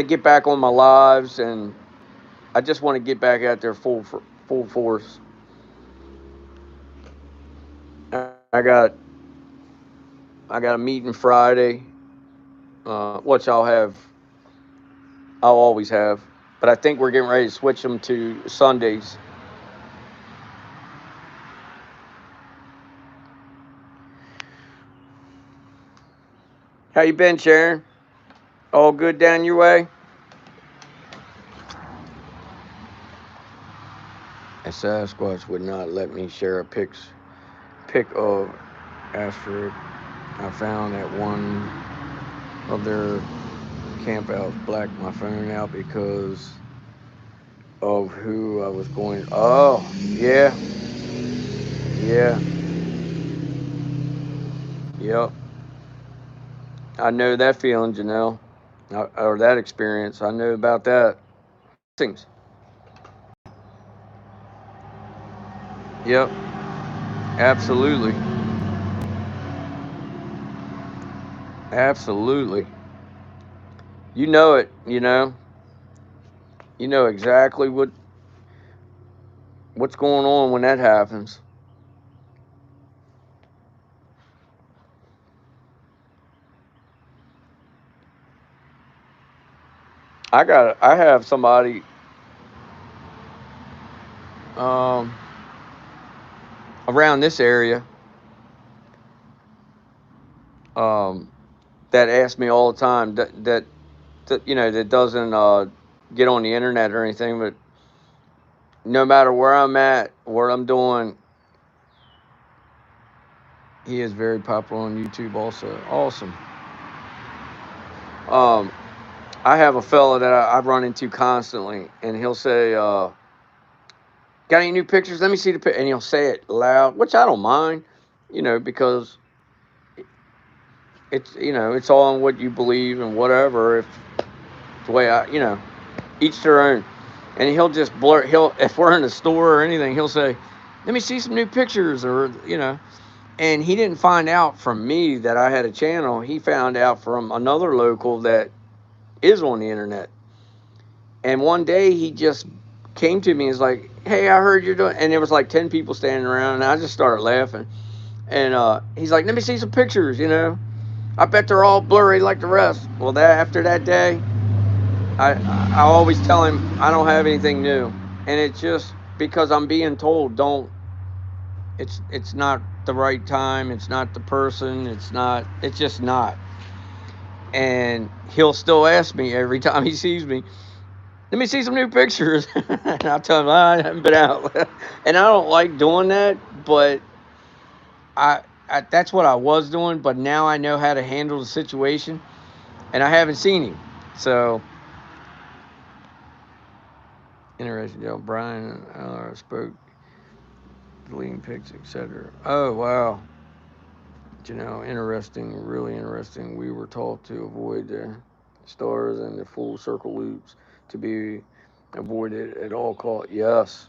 S1: get back on my lives, and I just want to get back out there full force. I got I got a meeting Friday, which I'll always have, but I think we're getting ready to switch them to Sundays. How you been, Sharon? All good down your way? A Sasquatch would not let me share a pic of asteroid I found at one of their campouts. Blacked my phone out because of who I was going. Oh, yeah, yeah, yep. I know that feeling, Janelle, or that experience. I know about that. Things. Yep, absolutely, absolutely. You know it. You know exactly what's going on when that happens. I have somebody um, around this area um, that asks me all the time that doesn't get on the internet or anything, but no matter where I'm at, what I'm doing, he is very popular on YouTube. Also, awesome. Um, I have a fella that I run into constantly, and he'll say, "Got any new pictures? Let me see the pic," and he'll say it loud, which I don't mind, because it's all on what you believe and whatever. If the way each their own. And he'll just blur. He'll if we're in a store or anything, he'll say, "Let me see some new pictures," or. And he didn't find out from me that I had a channel. He found out from another local that is on the internet. And one day he just came to me and was like, "Hey, I heard you're doing," and there was like 10 people standing around, and I just started laughing. And he's like, "Let me see some pictures. I bet they're all blurry like the rest." Well, after that day, I always tell him I don't have anything new, and it's just because I'm being told don't. It's not the right time. It's not the person. It's not. It's just not. And he'll still ask me every time he sees me, "Let me see some new pictures." And I'll tell him I haven't been out, and I don't like doing that, but that's what I was doing. But now I know how to handle the situation, and I haven't seen him, so. Interesting, Joe. Brian spoke, deleting pics, etc. Oh wow, interesting, really interesting. We were taught to avoid the stars and the full circle loops to be avoided at all costs. Yes,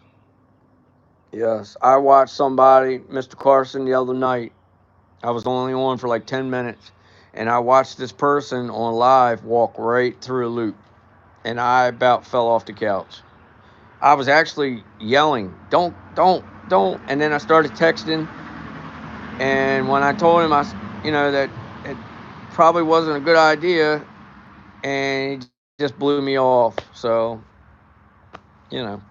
S1: yes. I watched somebody, Mr. Carson, the other night. I was only on for like 10 minutes, and I watched this person on live walk right through a loop, and I about fell off the couch. I was actually yelling, don't. And then I started texting. And when I told him, that it probably wasn't a good idea, and he just blew me off. So, you know,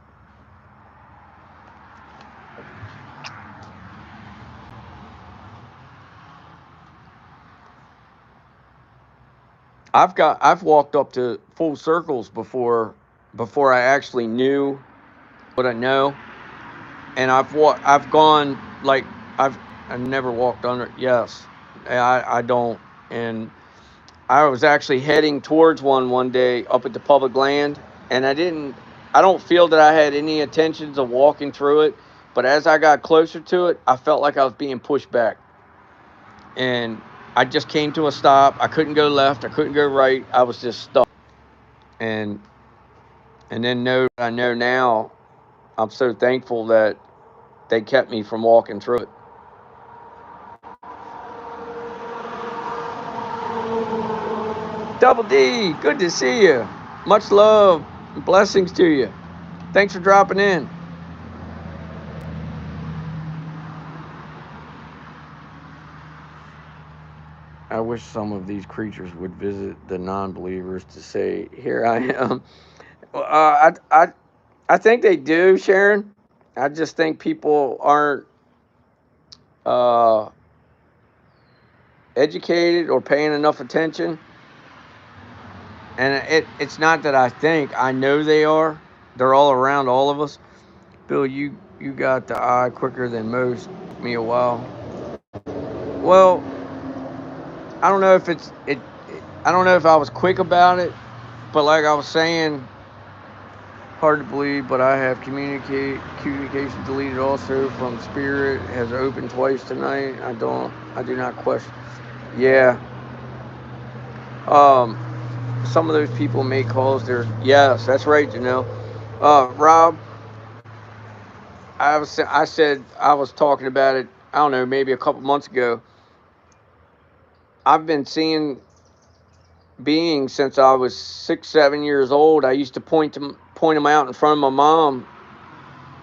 S1: I've walked up to full circles before I actually knew what I know, and I've gone like I've I never walked under. Yes, I don't, and I was actually heading towards one day up at the public land, and I don't feel that I had any intentions of walking through it, but as I got closer to it, I felt like I was being pushed back, and I just came to a stop. I couldn't go left. I couldn't go right. I was just stuck, and then know what I know now. I'm so thankful that they kept me from walking through it. Double D, good to see you. Much love, and blessings to you. Thanks for dropping in. I wish some of these creatures would visit the non-believers to say, "Here I am." Well, I think they do, Sharon. I just think people aren't uh, educated or paying enough attention. And it's not that I think, I know they are. They're all around all of us. Bill, you got the eye quicker than most. Took me a while. Well, I don't know if I don't know if I was quick about it, but like I was saying, hard to believe, but I have communication deleted also from Spirit. Has opened twice tonight. I do not question. Yeah. Um, some of those people make calls. Yes, that's right, Janelle. Rob, I said I was talking about it. I don't know, maybe a couple months ago. I've been seeing beings since I was 6, 7 years old. I used to point them out in front of my mom,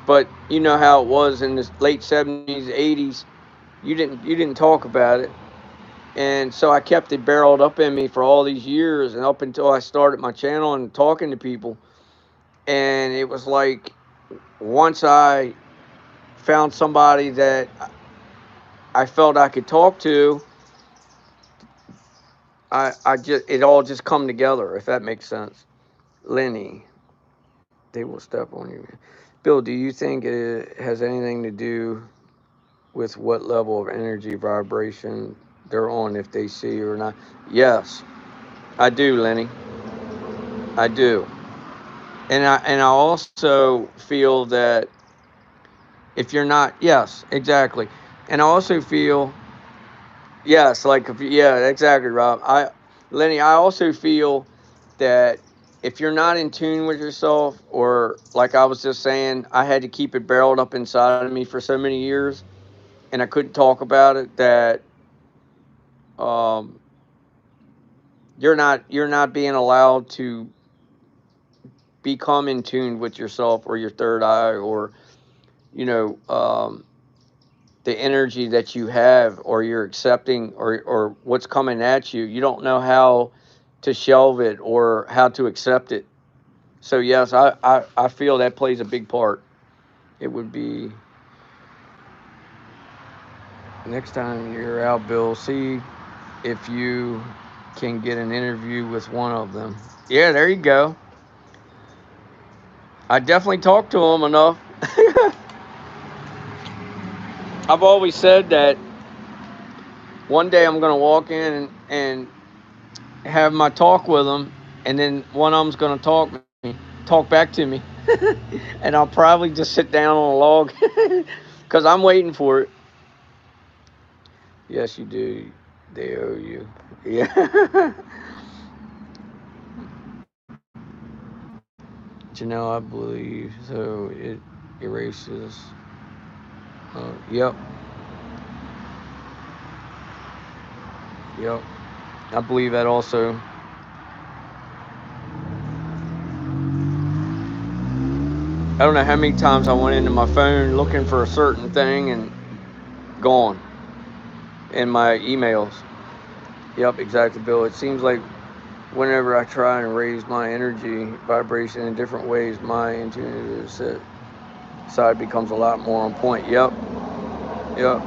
S1: but you know how it was in the late 70s, 80s. You didn't talk about it, and so I kept it barreled up in me for all these years, and up until I started my channel and talking to people, and it was like once I found somebody that I felt I could talk to, I just it all just come together, if that makes sense. Lenny, they will step on you. Bill, do you think it has anything to do with what level of energy vibration they're on, if they see you or not? Yes, I do, Lenny. I do. And I also feel that if you're not, yes, exactly. And I also feel, yes, like if, yeah, exactly, Rob. Lenny, I also feel that if you're not in tune with yourself, or like I was just saying, I had to keep it barreled up inside of me for so many years, and I couldn't talk about it. That um, you're not being allowed to become in tune with yourself or your third eye, or you know the energy that you have, or you're accepting, or what's coming at you. You don't know how to shelve it or how to accept it. So yes, I feel that plays a big part. It would be next time you're out, Bill, see if you can get an interview with one of them. Yeah, there you go. I definitely talked to him enough. I've always said that one day I'm going to walk in and have my talk with them, and then one of them's going to talk back to me, and I'll probably just sit down on a log because I'm waiting for it. Yes, you do. They owe you. Yeah. Janelle, I believe so. It erases. Yep. Yep. I believe that also. I don't know how many times I went into my phone looking for a certain thing and gone in my emails. Yep, exactly, Bill. It seems like whenever I try and raise my energy vibration in different ways, my intuitive side becomes a lot more on point. Yep, yep.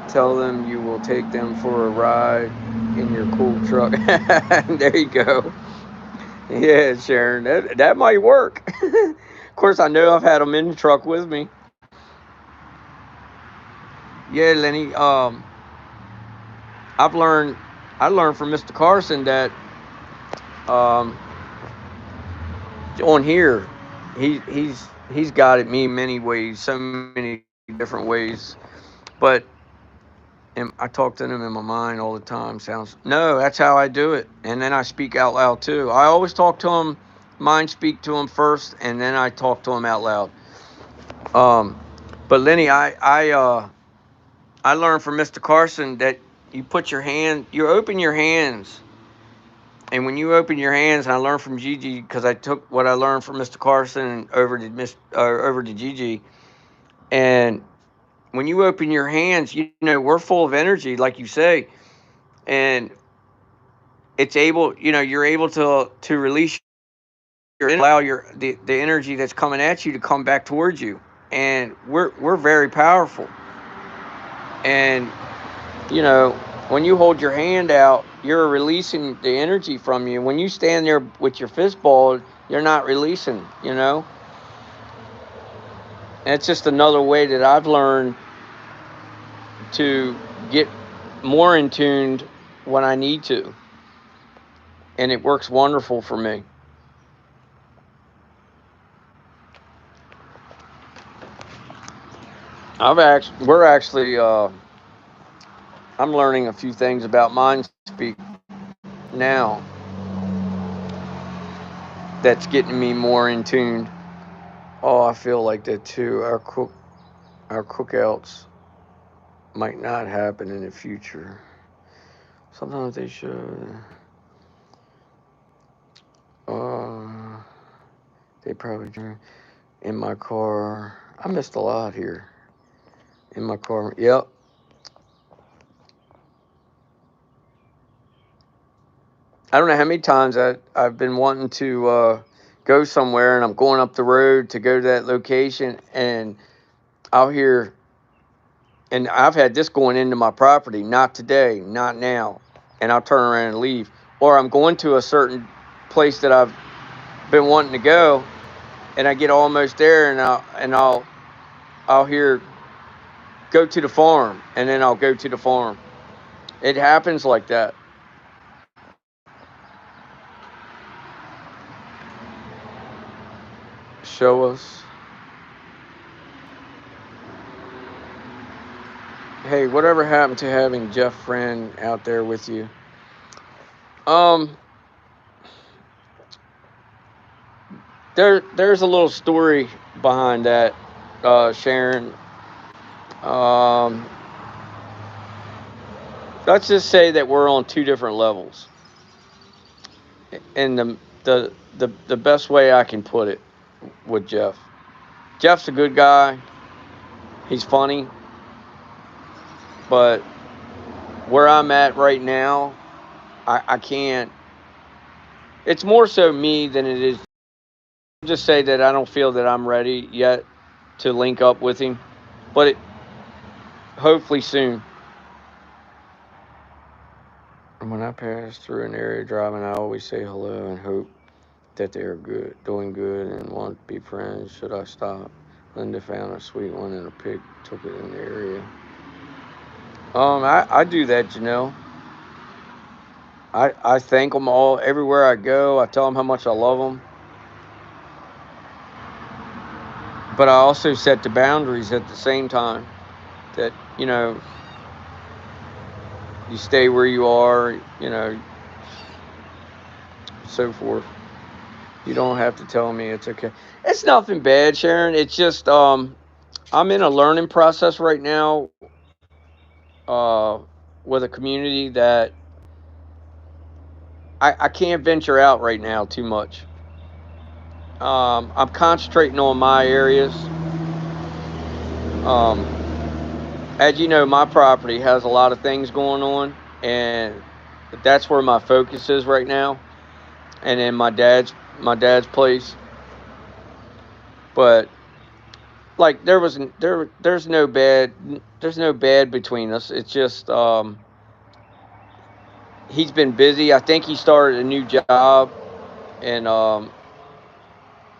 S1: Tell them you will take them for a ride
S2: in your cool truck. There you go. Yeah, Sharon, that might work. Of course, I know I've had them in the truck with me. Yeah, Lenny. I've learned. I learned from Mr. Carson that um, on here, he's guided me many ways, so many different ways. But and I talk to him in my mind all the time. Sounds no, that's how I do it, and then I speak out loud too. I always talk to him, mind speak to him first, and then I talk to him out loud. Um, but Lenny, I learned from Mr. Carson that you open your hands, and when you open your hands, and I learned from Gigi because I took what I learned from Mr. Carson over to Gigi, and when you open your hands, we're full of energy, like you say, and you're able to release your allow the energy that's coming at you to come back towards you, and we're very powerful, and you know, when you hold your hand out, you're releasing the energy from you. When you stand there with your fist balled, you're not releasing, And it's just another way that I've learned to get more in tuned when I need to. And it works wonderful for me. We're actually, I'm learning a few things about mind speak now that's getting me more in tune. Oh, I feel like that too. Our cookouts might not happen in the future. Sometimes they should. Uh, they probably drink in my car. I missed a lot here in my car. Yep. I don't know how many times I've been wanting to go somewhere and I'm going up the road to go to that location and I'll hear, and I've had this going into my property, not today, not now, and I'll turn around and leave. Or I'm going to a certain place that I've been wanting to go, and I get almost there, and I'll hear go to the farm, and then I'll go to the farm. It happens like that. Show us. Hey, whatever happened to having Jeff Friend out there with you? Um, there's a little story behind that, Sharon. Um, let's just say that we're on two different levels, and the best way I can put it with Jeff. Jeff's a good guy. He's funny, but where I'm at right now, I can't. It's more so me than it is. Just say that I don't feel that I'm ready yet to link up with him, but hopefully soon. And when I pass through an area driving, I always say hello and hope that they are good, doing good, and want to be friends. Should I stop? Linda found a sweet one and a pig took it in the area. I do that. I thank them all everywhere I go. I tell them how much I love them, but I also set the boundaries at the same time. That you stay where you are. So forth. You don't have to tell me it's okay. It's nothing bad, Sharon. It's just I'm in a learning process right now uh, with a community that I can't venture out right now too much. I'm concentrating on my areas. Um, as you know, my property has a lot of things going on, and that's where my focus is right now. And then my dad's place, but like there's no bad between us. It's just he's been busy. I think he started a new job, and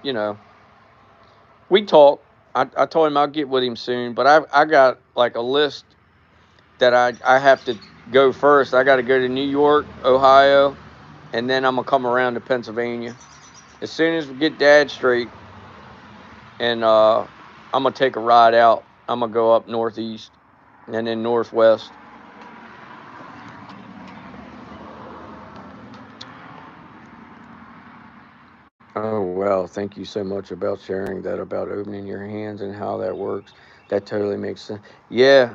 S2: you know, we talk. I told him I'll get with him soon, but I got like a list that I have to go first. I got to go to New York, Ohio, and then I'm gonna come around to Pennsylvania. As soon as we get Dad straight, and I'm gonna take a ride out. I'm gonna go up northeast and then northwest. Oh well, thank you so much about sharing that about opening your hands and how that works. That totally makes sense. Yeah,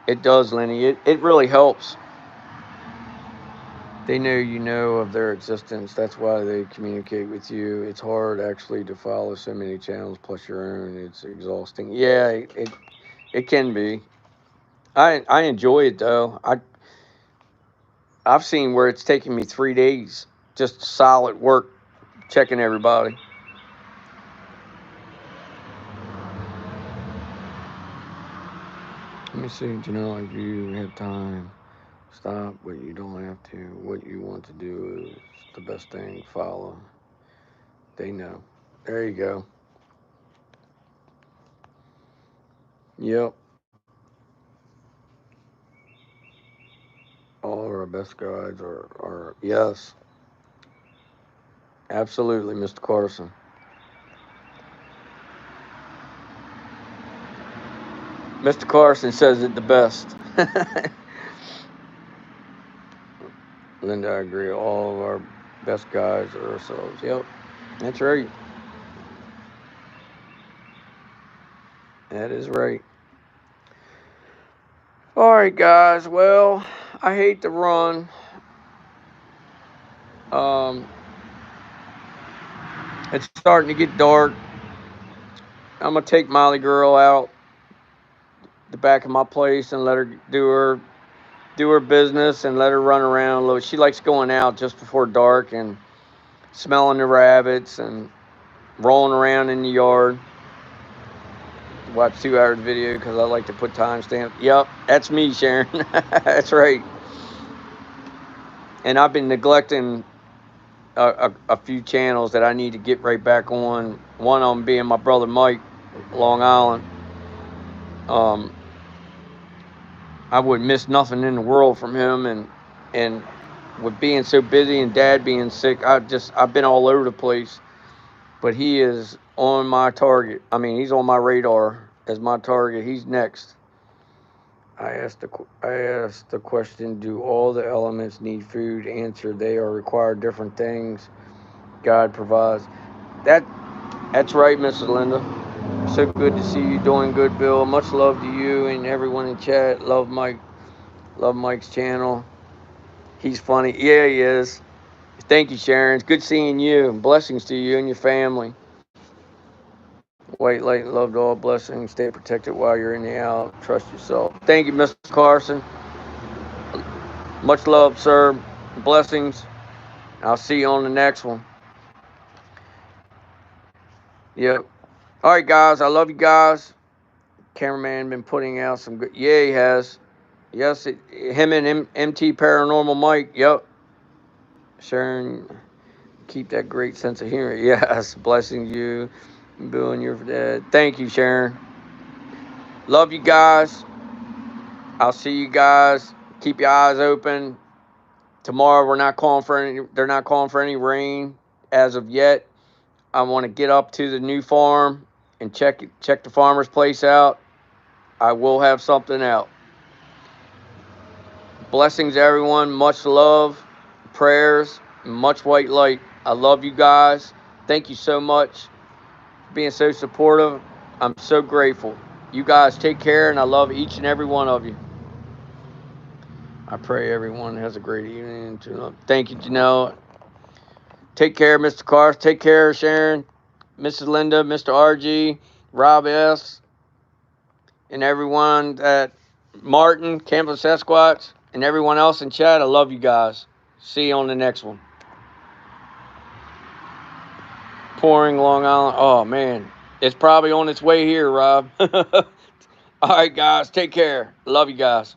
S2: it does, Lenny. It really helps. They know you know of their existence. That's why they communicate with you. It's hard actually to follow so many channels plus your own. It's exhausting. Yeah, it can be. I enjoy it though. I've seen where it's taken me 3 days just solid work checking everybody. Let me see, Janelle, if you have time, stop, but you don't have to. What you want to do is the best thing. Follow. They know. There you go. Yep. All our best guides are yes, absolutely, Mr. Carson. Mr. Carson says it the best. Linda, I agree. All of our best guides are ourselves. Yep, that's right. That is right. All right, guys. Well, I hate to run. Um, it's starting to get dark. I'm gonna take Molly Girl out the back of my place and let her do her business and let her run around a little. She likes going out just before dark and smelling the rabbits and rolling around in the yard. Watch 2 hours video because I like to put timestamps. Yep, that's me, Sharon. That's right. And I've been neglecting a few channels that I need to get right back on. One of them being my brother Mike, Long Island. Um, I would miss nothing in the world from him, and with being so busy and Dad being sick, I've been all over the place. But he is on my target. I mean, he's on my radar as my target. He's next. I asked the question: do all the elements need food? Answer: they are required different things. God provides. That that's right, Mrs. Linda. So good to see you doing good, Bill. Much love to you and everyone in chat. Love Mike. Love Mike's channel. He's funny. Yeah, he is. Thank you, Sharon. It's good seeing you. Blessings to you and your family. White light, loved all blessings. Stay protected while you're in the out. Trust yourself. Thank you, Mr. Carson. Much love, sir. Blessings. I'll see you on the next one. Yep. All right, guys. I love you guys. Cameraman been putting out some good. Yeah, he has. Yes, him and MT Paranormal Mike. Yep. Sharon, keep that great sense of humor. Yes. Blessing you. Bill and your dad. Thank you, Sharon. Love you guys. I'll see you guys. Keep your eyes open. Tomorrow we're not calling for any. They're not calling for any rain as of yet. I want to get up to the new farm and check the farmer's place out. I will have something out. Blessings, everyone. Much love, prayers, much white light. I love you guys. Thank you so much for being so supportive. I'm so grateful. You guys take care, and I love each and every one of you. I pray everyone has a great evening. Thank you, Janelle. Take care, Mr. Cars. Take care, Sharon, Mrs. Linda, Mr. RG, Rob S., and everyone that Martin, Campus Sasquatch, and everyone else in chat. I love you guys. See you on the next one. Pouring Long Island. Oh, man. It's probably on its way here, Rob. All right, guys. Take care. Love you guys.